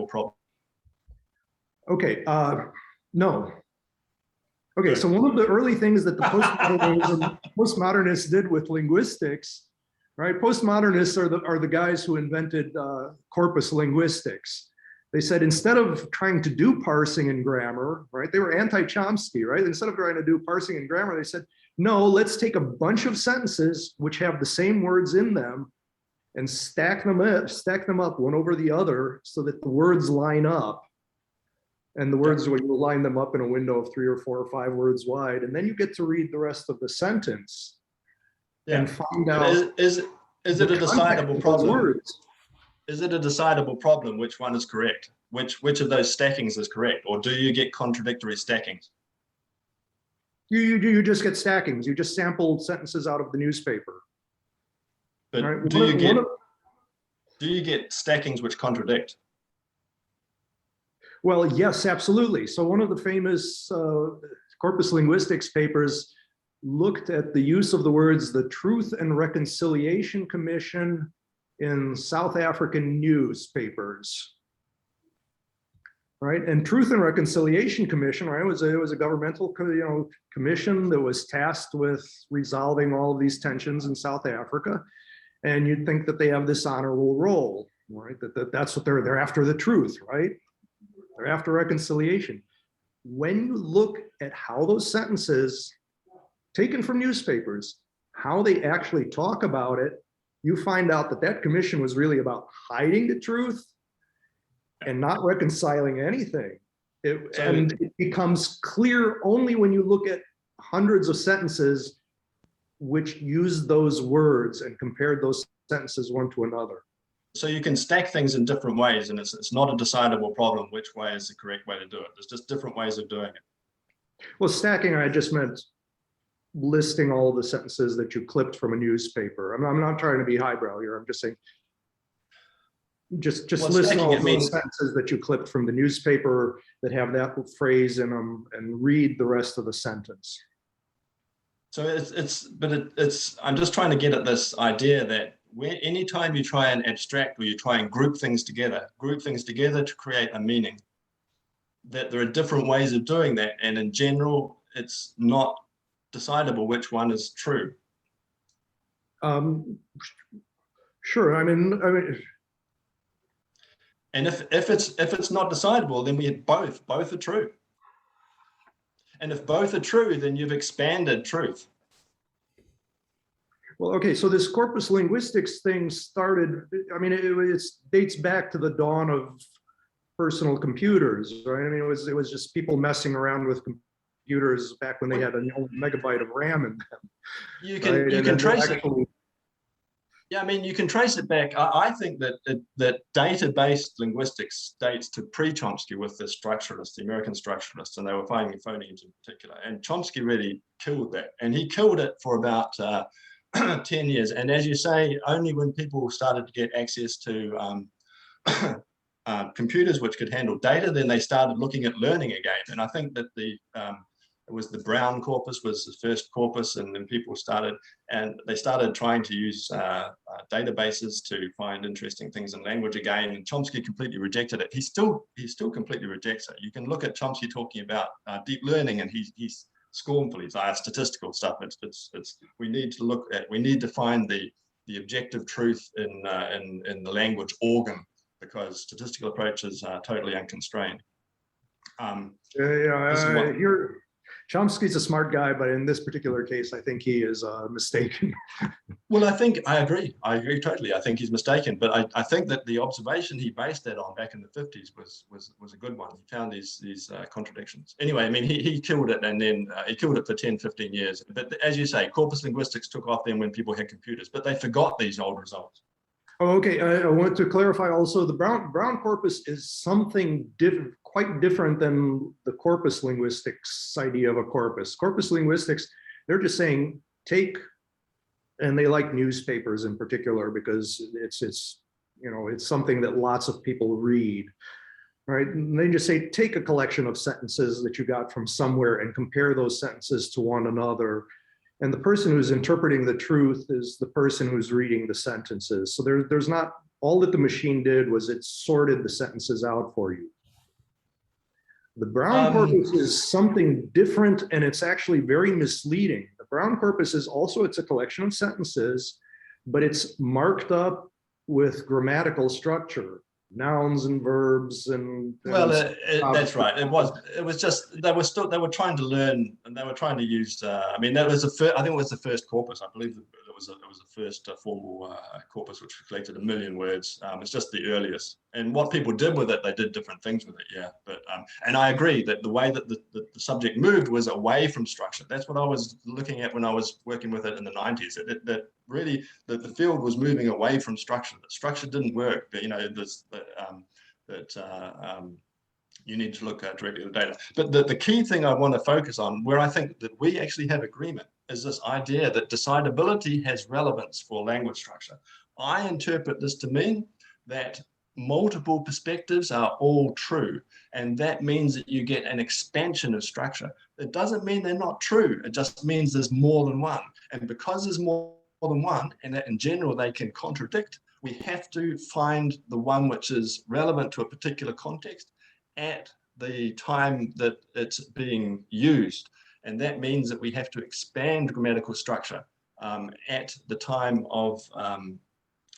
problem? Okay, no. Okay, so one of the early things that the postmodernists did with linguistics, right? Postmodernists are the guys who invented corpus linguistics. They said instead of trying to do parsing and grammar, right? They were anti-Chomsky, right? Instead of trying to do parsing and grammar, they said, no, let's take a bunch of sentences which have the same words in them and stack them up one over the other so that the words line up. And the words, when you line them up in a window of 3 or 4 or 5 words wide, and then you get to read the rest of the sentence and find out. Is it a decidable problem? Is it a decidable problem which one is correct? Which of those stackings is correct? Or do you get contradictory stackings? You just get stackings. You just sample sentences out of the newspaper. But Right? do you get stackings which contradict? Well, yes, absolutely. So one of the famous corpus linguistics papers looked at the use of the words the Truth and Reconciliation Commission in South African newspapers. Right, and Truth and Reconciliation Commission, right, it was a governmental commission that was tasked with resolving all of these tensions in South Africa, and you'd think that they have this honorable role, right? That's what they're after, the truth, right? They're after reconciliation. When you look at how those sentences taken from newspapers, how they actually talk about it, you find out that that commission was really about hiding the truth and not reconciling anything. And it becomes clear only when you look at hundreds of sentences which use those words and compare those sentences one to another. So you can stack things in different ways, and it's not a decidable problem which way is the correct way to do it. There's just different ways of doing it. Well, stacking, I just meant listing all the sentences that you clipped from a newspaper. I'm not trying to be highbrow here. I'm just saying, just listen all those sentences that you clipped from the newspaper that have that phrase in them and read the rest of the sentence. So I'm just trying to get at this idea that anytime you try and abstract or you try and group things together to create a meaning, that there are different ways of doing that. And in general, it's not decidable which one is true. Sure, I mean, and if it's not decidable, then we have both are true. And if both are true, then you've expanded truth. Well, okay, so this corpus linguistics thing started, I mean, it dates back to the dawn of personal computers, right? I mean, it was just people messing around with computers back when they had a megabyte of RAM in them. You can trace it. Yeah, I mean, you can trace it back. I think that data-based linguistics dates to pre-Chomsky with the structuralists, the American structuralists, and they were finding phonemes in particular. And Chomsky really killed that. And he killed it for about 10 years. And as you say, only when people started to get access to computers which could handle data, then they started looking at learning again. And I think that it was the Brown corpus was the first corpus, and then people started trying to use databases to find interesting things in language again. And Chomsky completely rejected it. He still completely rejects it. You can look at Chomsky talking about deep learning, and he's scornful. He's statistical stuff. We need to find the objective truth in the language organ, because statistical approaches are totally unconstrained. Chomsky's a smart guy, but in this particular case, I think he is mistaken. Well, I agree totally. I think he's mistaken, but I think that the observation he based that on back in the 50s was a good one. He found these contradictions. Anyway, I mean, he killed it, and then he killed it for 10, 15 years. But as you say, corpus linguistics took off then when people had computers, but they forgot these old results. Oh, okay. I want to clarify also, the Brown corpus is something quite different than the corpus linguistics idea of a corpus. Corpus linguistics, they're just saying and they like newspapers in particular because it's something that lots of people read, right? And they just say, take a collection of sentences that you got from somewhere and compare those sentences to one another. And the person who's interpreting the truth is the person who's reading the sentences. So there's not, all that the machine did was it sorted the sentences out for you. The Brown corpus is something different, and it's actually very misleading. The Brown corpus is also, it's a collection of sentences, but it's marked up with grammatical structure, nouns and verbs and that's right. It was just they were trying to learn, and they were trying to use. I mean, that was I think it was the first corpus. I believe it was the first formal corpus which collected 1 million words. It's just the earliest. And what people did with it, they did different things with it. Yeah, but and I agree that the way that the subject moved was away from structure. That's what I was looking at when I was working with it in the 90s. That really the field was moving away from structure. That structure didn't work. But you need to look directly at the data. But the key thing I want to focus on, where I think that we actually have agreement, is this idea that decidability has relevance for language structure. I interpret this to mean that multiple perspectives are all true, and that means that you get an expansion of structure. It doesn't mean they're not true, it just means there's more than one. And because there's more than one, and that in general they can contradict, we have to find the one which is relevant to a particular context at the time that it's being used. And that means that we have to expand grammatical structure at the time of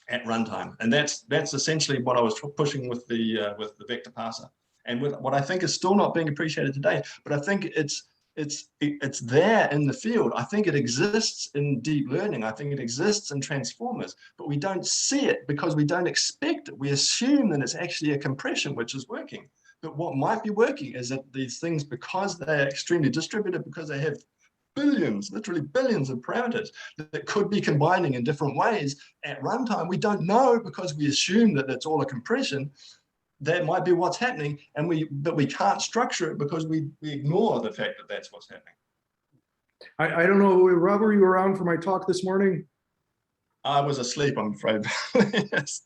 at runtime, and that's essentially what I was pushing with the vector parser, and with what I think is still not being appreciated today. But I think it's there in the field. I think it exists in deep learning. I think it exists in transformers, but we don't see it because we don't expect it. We assume that it's actually a compression which is working. But what might be working is that these things, because they're extremely distributed, because they have billions, literally billions of parameters that could be combining in different ways at runtime, we don't know because we assume that it's all a compression. That might be what's happening, but we can't structure it because we ignore the fact that that's what's happening. I don't know, Rob, were you around for my talk this morning? I was asleep, I'm afraid. Yes.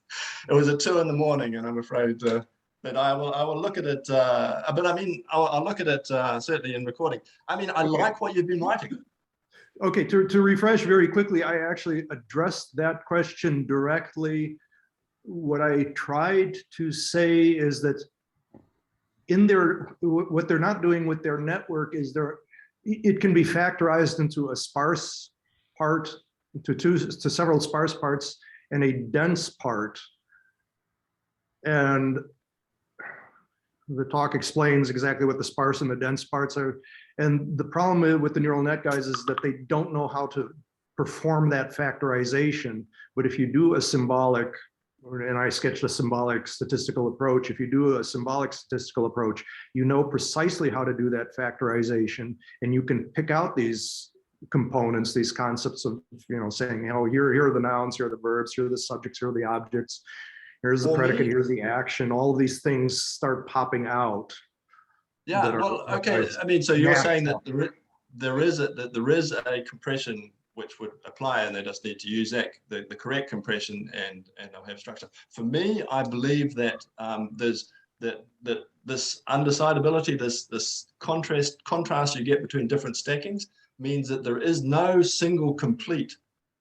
It was at 2 in the morning, and I'm afraid but I will look at it. But I mean, I'll look at it certainly in recording. I mean, I like what you've been writing. Okay, to refresh very quickly, I actually addressed that question directly. What I tried to say is that what they're not doing with their network is it can be factorized into a sparse part, to several sparse parts and a dense part. And the talk explains exactly what the sparse and the dense parts are. And the problem with the neural net guys is that they don't know how to perform that factorization. But if you do a symbolic, and I sketched a symbolic statistical approach, if you do a symbolic statistical approach, you know precisely how to do that factorization, and you can pick out these components, these concepts of, saying, here are the nouns, here are the verbs, here are the subjects, here are the objects. Here's the predicate, here's the action. All of these things start popping out. Yeah, well, okay. I mean, so you're saying that there is a compression which would apply, and they just need to use that, the correct compression, and they'll have structure. For me, I believe that there's this undecidability, this contrast you get between different stackings means that there is no single complete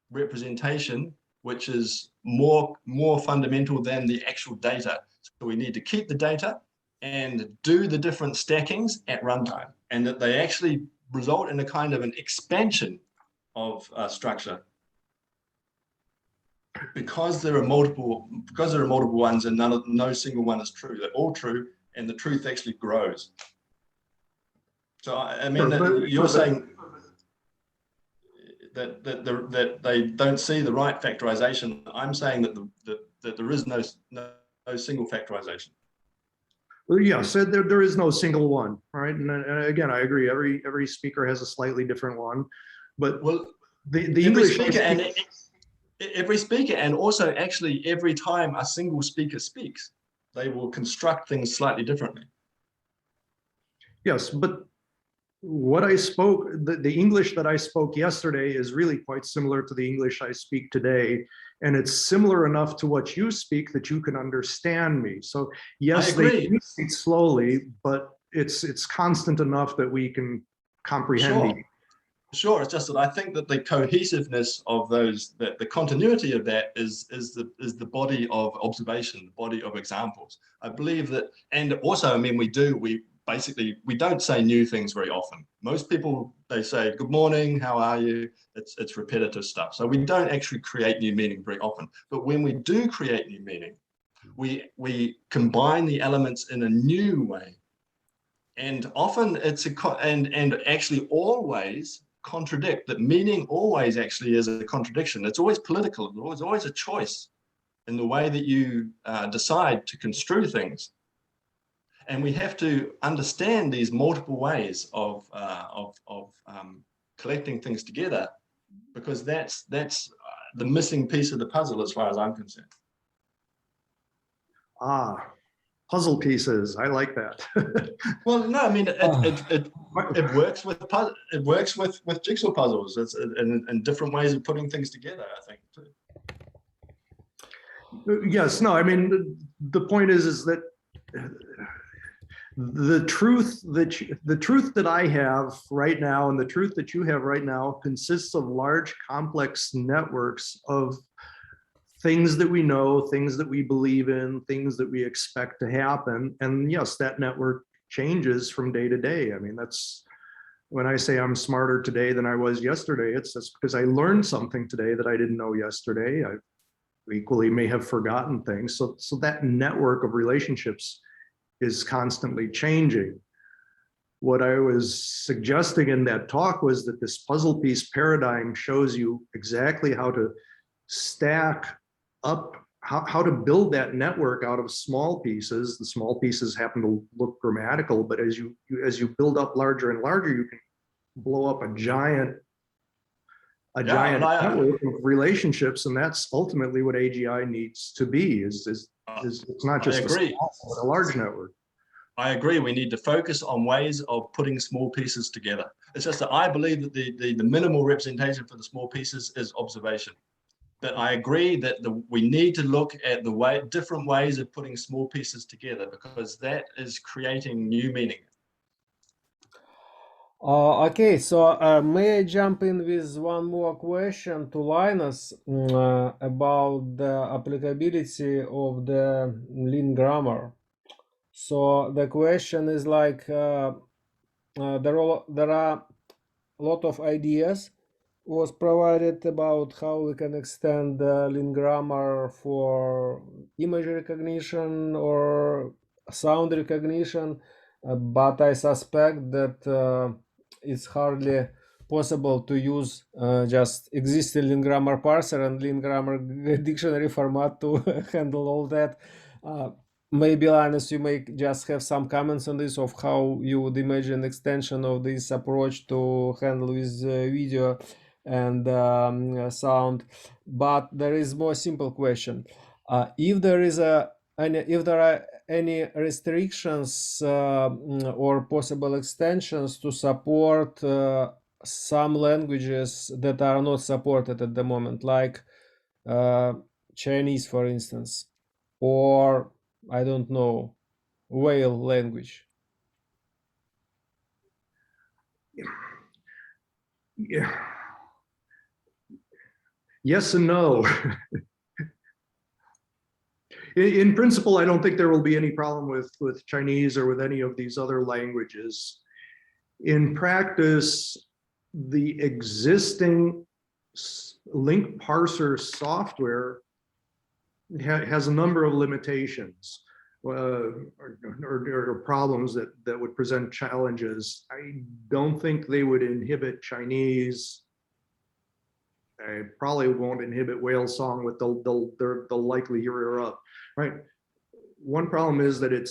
representation which is more fundamental than the actual data. So we need to keep the data and do the different stackings at runtime, and that they actually result in a kind of an expansion of structure, because there are multiple ones, and no single one is true. They're all true, and the truth actually grows. So I mean, you're saying that they don't see the right factorization. I'm saying that there is no single factorization. Well, yeah, so there is no single one, right? And again, I agree. Every speaker has a slightly different one, but the English every speaker, and also actually every time a single speaker speaks, they will construct things slightly differently. Yes, but what I spoke, the English that I spoke yesterday is really quite similar to the English I speak today. And it's similar enough to what you speak that you can understand me. So yes, they do speak slowly, but it's constant enough that we can comprehend each. Sure, it's just that I think that the cohesiveness of those, the continuity of that is the body of observation, the body of examples. I believe that, and also, I mean, we don't say new things very often. Most people, they say, good morning, how are you? It's repetitive stuff. So we don't actually create new meaning very often. But when we do create new meaning, we combine the elements in a new way. And often and actually always contradict. That meaning always actually is a contradiction. It's always political. There's always a choice in the way that you decide to construe things. And we have to understand these multiple ways of collecting things together, because that's the missing piece of the puzzle as far as I'm concerned. puzzle pieces. I like that. Well, no, I mean it works with jigsaw puzzles. It's and different ways of putting things together, I think. Yes, no, I mean the point is that the truth that I have right now and the truth that you have right now consists of large complex networks of things that we know, things that we believe in, things that we expect to happen. And yes, that network changes from day to day. I mean, that's when I say I'm smarter today than I was yesterday, it's just because I learned something today that I didn't know yesterday. I equally may have forgotten things. So that network of relationships is constantly changing. What I was suggesting in that talk was that this puzzle piece paradigm shows you exactly how to stack up, how to build that network out of small pieces. The small pieces happen to look grammatical, but as you build up larger and larger, you can blow up a giant network of relationships, and that's ultimately what AGI needs to be. Is it's not just a small, but a large network. I agree. We need to focus on ways of putting small pieces together. It's just that I believe that the minimal representation for the small pieces is observation. But I agree that we need to look at the different ways of putting small pieces together, because that is creating new meaning. Okay, so may I jump in with one more question to Linus about the applicability of the lean grammar. So the question is like there are a lot of ideas was provided about how we can extend the lean grammar for image recognition or sound recognition, but I suspect that it's hardly possible to use just existing lean grammar parser and lean grammar dictionary format to handle all that. Maybe Linus, you may just have some comments on this of how you would imagine extension of this approach to handle with video and sound. But there is more simple question: if there are any restrictions or possible extensions to support some languages that are not supported at the moment, like Chinese, for instance, or I don't know, whale language. Yeah. Yes and no. In principle, I don't think there will be any problem with Chinese or with any of these other languages. In practice, the existing link parser software has a number of limitations or problems that would present challenges. I don't think they would inhibit Chinese. I probably won't inhibit whale song, but they'll likely hear up, right? One problem is that it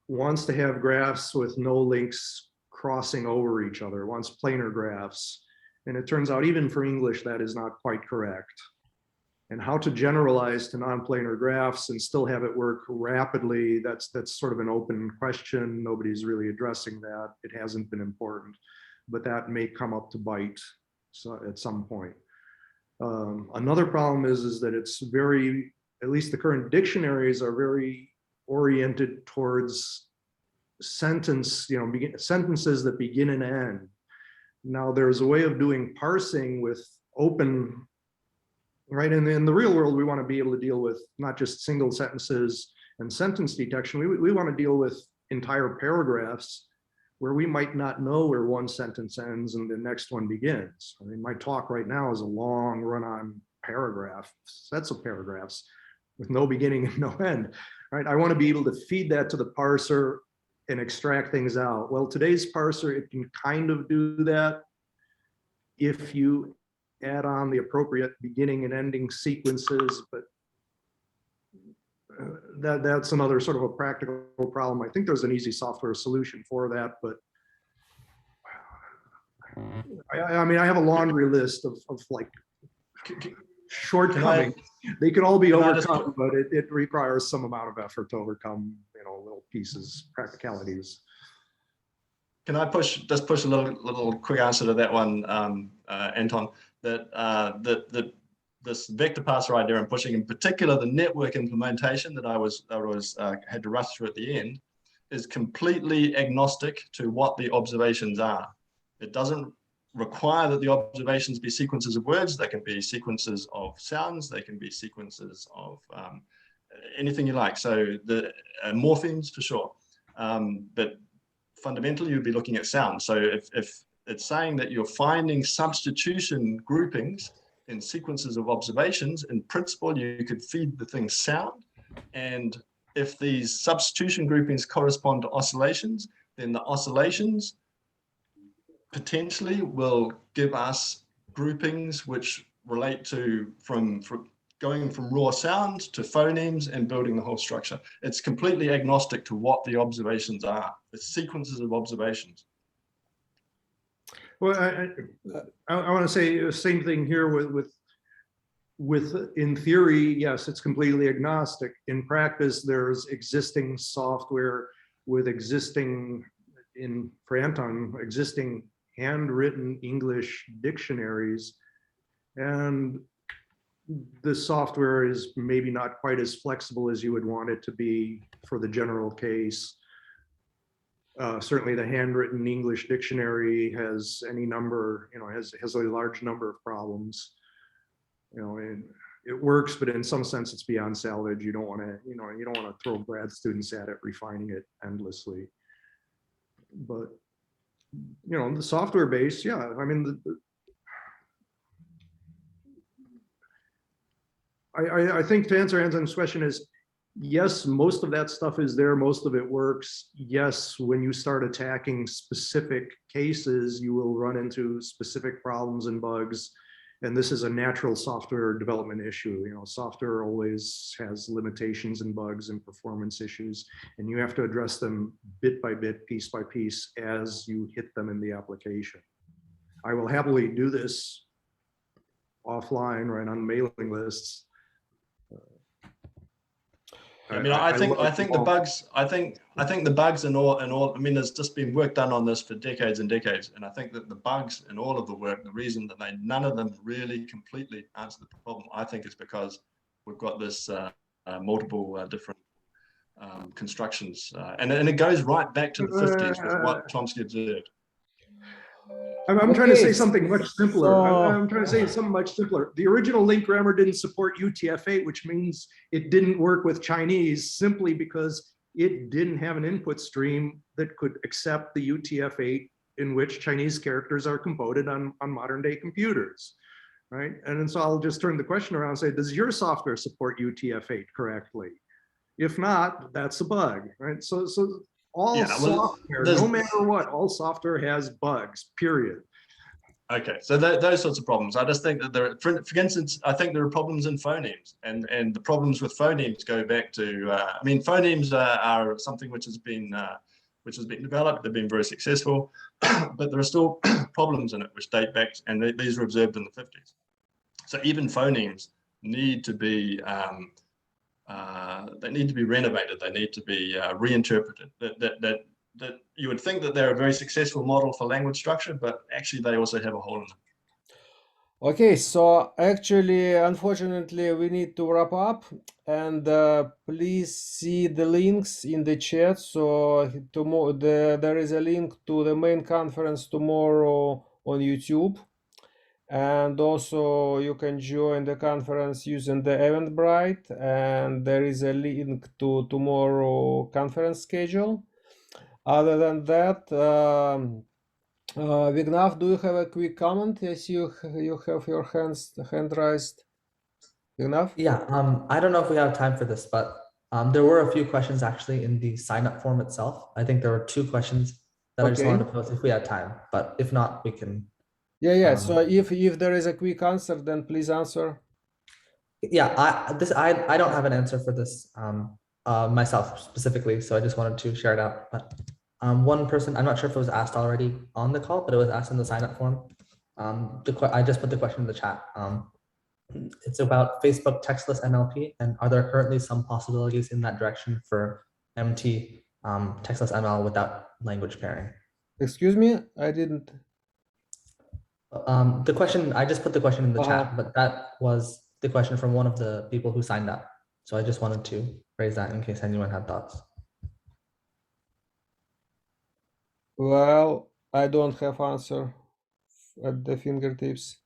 wants to have graphs with no links crossing over each other. It wants planar graphs. And it turns out even for English, that is not quite correct. And how to generalize to non-planar graphs and still have it work rapidly, that's sort of an open question. Nobody's really addressing that. It hasn't been important, but that may come up to bite at some point. Another problem is that it's very, at least the current dictionaries are very oriented towards sentences that begin and end. Now there's a way of doing parsing with open, right? In the real world, we want to be able to deal with not just single sentences and sentence detection. We want to deal with entire paragraphs where we might not know where one sentence ends and the next one begins. I mean, my talk right now is a long run-on paragraph, sets of paragraphs with no beginning and no end, right? I want to be able to feed that to the parser and extract things out. Well, today's parser, it can kind of do that if you add on the appropriate beginning and ending sequences, but that's another sort of a practical problem. I think there's an easy software solution for that, but I mean, I have a laundry list of like shortcomings. They can all be Can I just overcome, but it requires some amount of effort to overcome, little pieces, practicalities. Can I just push a little quick answer to that one, Anton? That this vector parser idea and pushing, in particular, the network implementation that I had to rush through at the end, is completely agnostic to what the observations are. It doesn't require that the observations be sequences of words. They can be sequences of sounds. They can be sequences of anything you like. So the morphemes for sure, but fundamentally you'd be looking at sound. So if it's saying that you're finding substitution groupings in sequences of observations, in principle you could feed the thing sound, and if these substitution groupings correspond to oscillations, then the oscillations potentially will give us groupings which relate to from going from raw sound to phonemes and building the whole structure. It's completely agnostic to what the observations are. It's sequences of observations. Well, I want to say the same thing here with in theory, yes, it's completely agnostic. In practice, there's existing software with for Anton, existing handwritten English dictionaries, and the software is maybe not quite as flexible as you would want it to be for the general case. Certainly the handwritten English dictionary has any number, has a large number of problems. And it works, but in some sense it's beyond salvage. You don't want to throw grad students at it, refining it endlessly. But the software base, yeah, I mean, I think to answer Anton's question is, yes, most of that stuff is there, most of it works. Yes, when you start attacking specific cases, you will run into specific problems and bugs. And this is a natural software development issue. Software always has limitations and bugs and performance issues, and you have to address them bit by bit, piece by piece, as you hit them in the application. I will happily do this offline, right, on mailing lists. I mean, I think the bugs and all. I mean, there's just been work done on this for decades and decades, and I think that the bugs in all of the work, the reason that none of them really completely answer the problem, I think, is because we've got this multiple different constructions, and it goes right back to the 50s with what Chomsky observed. I'm trying to say something much simpler. I'm trying to say something much simpler. The original link grammar didn't support UTF-8, which means it didn't work with Chinese simply because it didn't have an input stream that could accept the UTF-8 in which Chinese characters are encoded on modern day computers, right? And then so I'll just turn the question around and say, does your software support UTF-8 correctly? If not, that's a bug, right? So all software, no matter what, all software has bugs, period. Okay, so those sorts of problems. I just think that for instance, I think there are problems in phonemes, and the problems with phonemes go back to, I mean, phonemes are something which has been developed. They've been very successful, but there are still problems in it which date back, and these were observed in the 50s. So even phonemes need to be renovated. They need to be reinterpreted. That you would think that they're a very successful model for language structure, but actually they also have a hole in them. Okay, so actually, unfortunately, we need to wrap up, and please see the links in the chat. So there is a link to the main conference tomorrow on YouTube. And also you can join the conference using the Eventbrite, and there is a link to tomorrow conference schedule. Other than that, Vignav, do you have a quick comment? Yes, you have your hand raised. Vignav? Yeah, I don't know if we have time for this, but there were a few questions actually in the sign up form itself. I think there were 2 questions that I just wanted to pose if we had time, but if not, we can. Yeah. So if there is a quick answer, then please answer. Yeah, I don't have an answer for this myself specifically, so I just wanted to share it out. But one person, I'm not sure if it was asked already on the call, but it was asked in the sign up form. I just put the question in the chat. It's about Facebook textless NLP, and are there currently some possibilities in that direction for MT textless ML without language pairing? Excuse me, I didn't. The question, I just put the question in the Uh-huh. chat, but that was the question from one of the people who signed up. So I just wanted to raise that in case anyone had thoughts. Well, I don't have answer at the fingertips.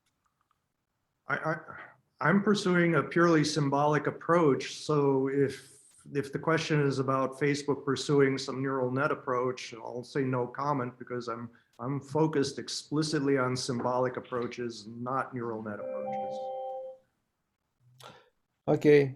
I'm pursuing a purely symbolic approach. So if the question is about Facebook pursuing some neural net approach, I'll say no comment because I'm focused explicitly on symbolic approaches, not neural net approaches. Okay.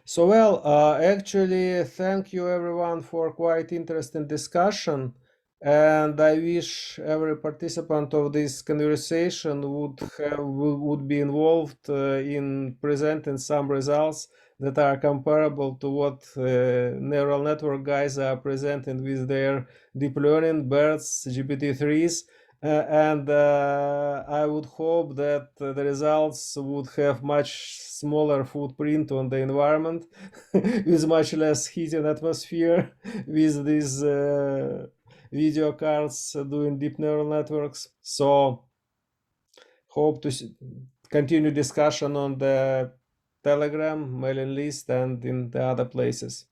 So, well, actually, thank you everyone for quite interesting discussion. And I wish every participant of this conversation would be involved in presenting some results that are comparable to what neural network guys are presenting with their deep learning, BERTs, GPT-3s. And I would hope that the results would have much smaller footprint on the environment with much less heat and atmosphere with these video cards doing deep neural networks. So hope to continue discussion on the Telegram mailing list and in the other places.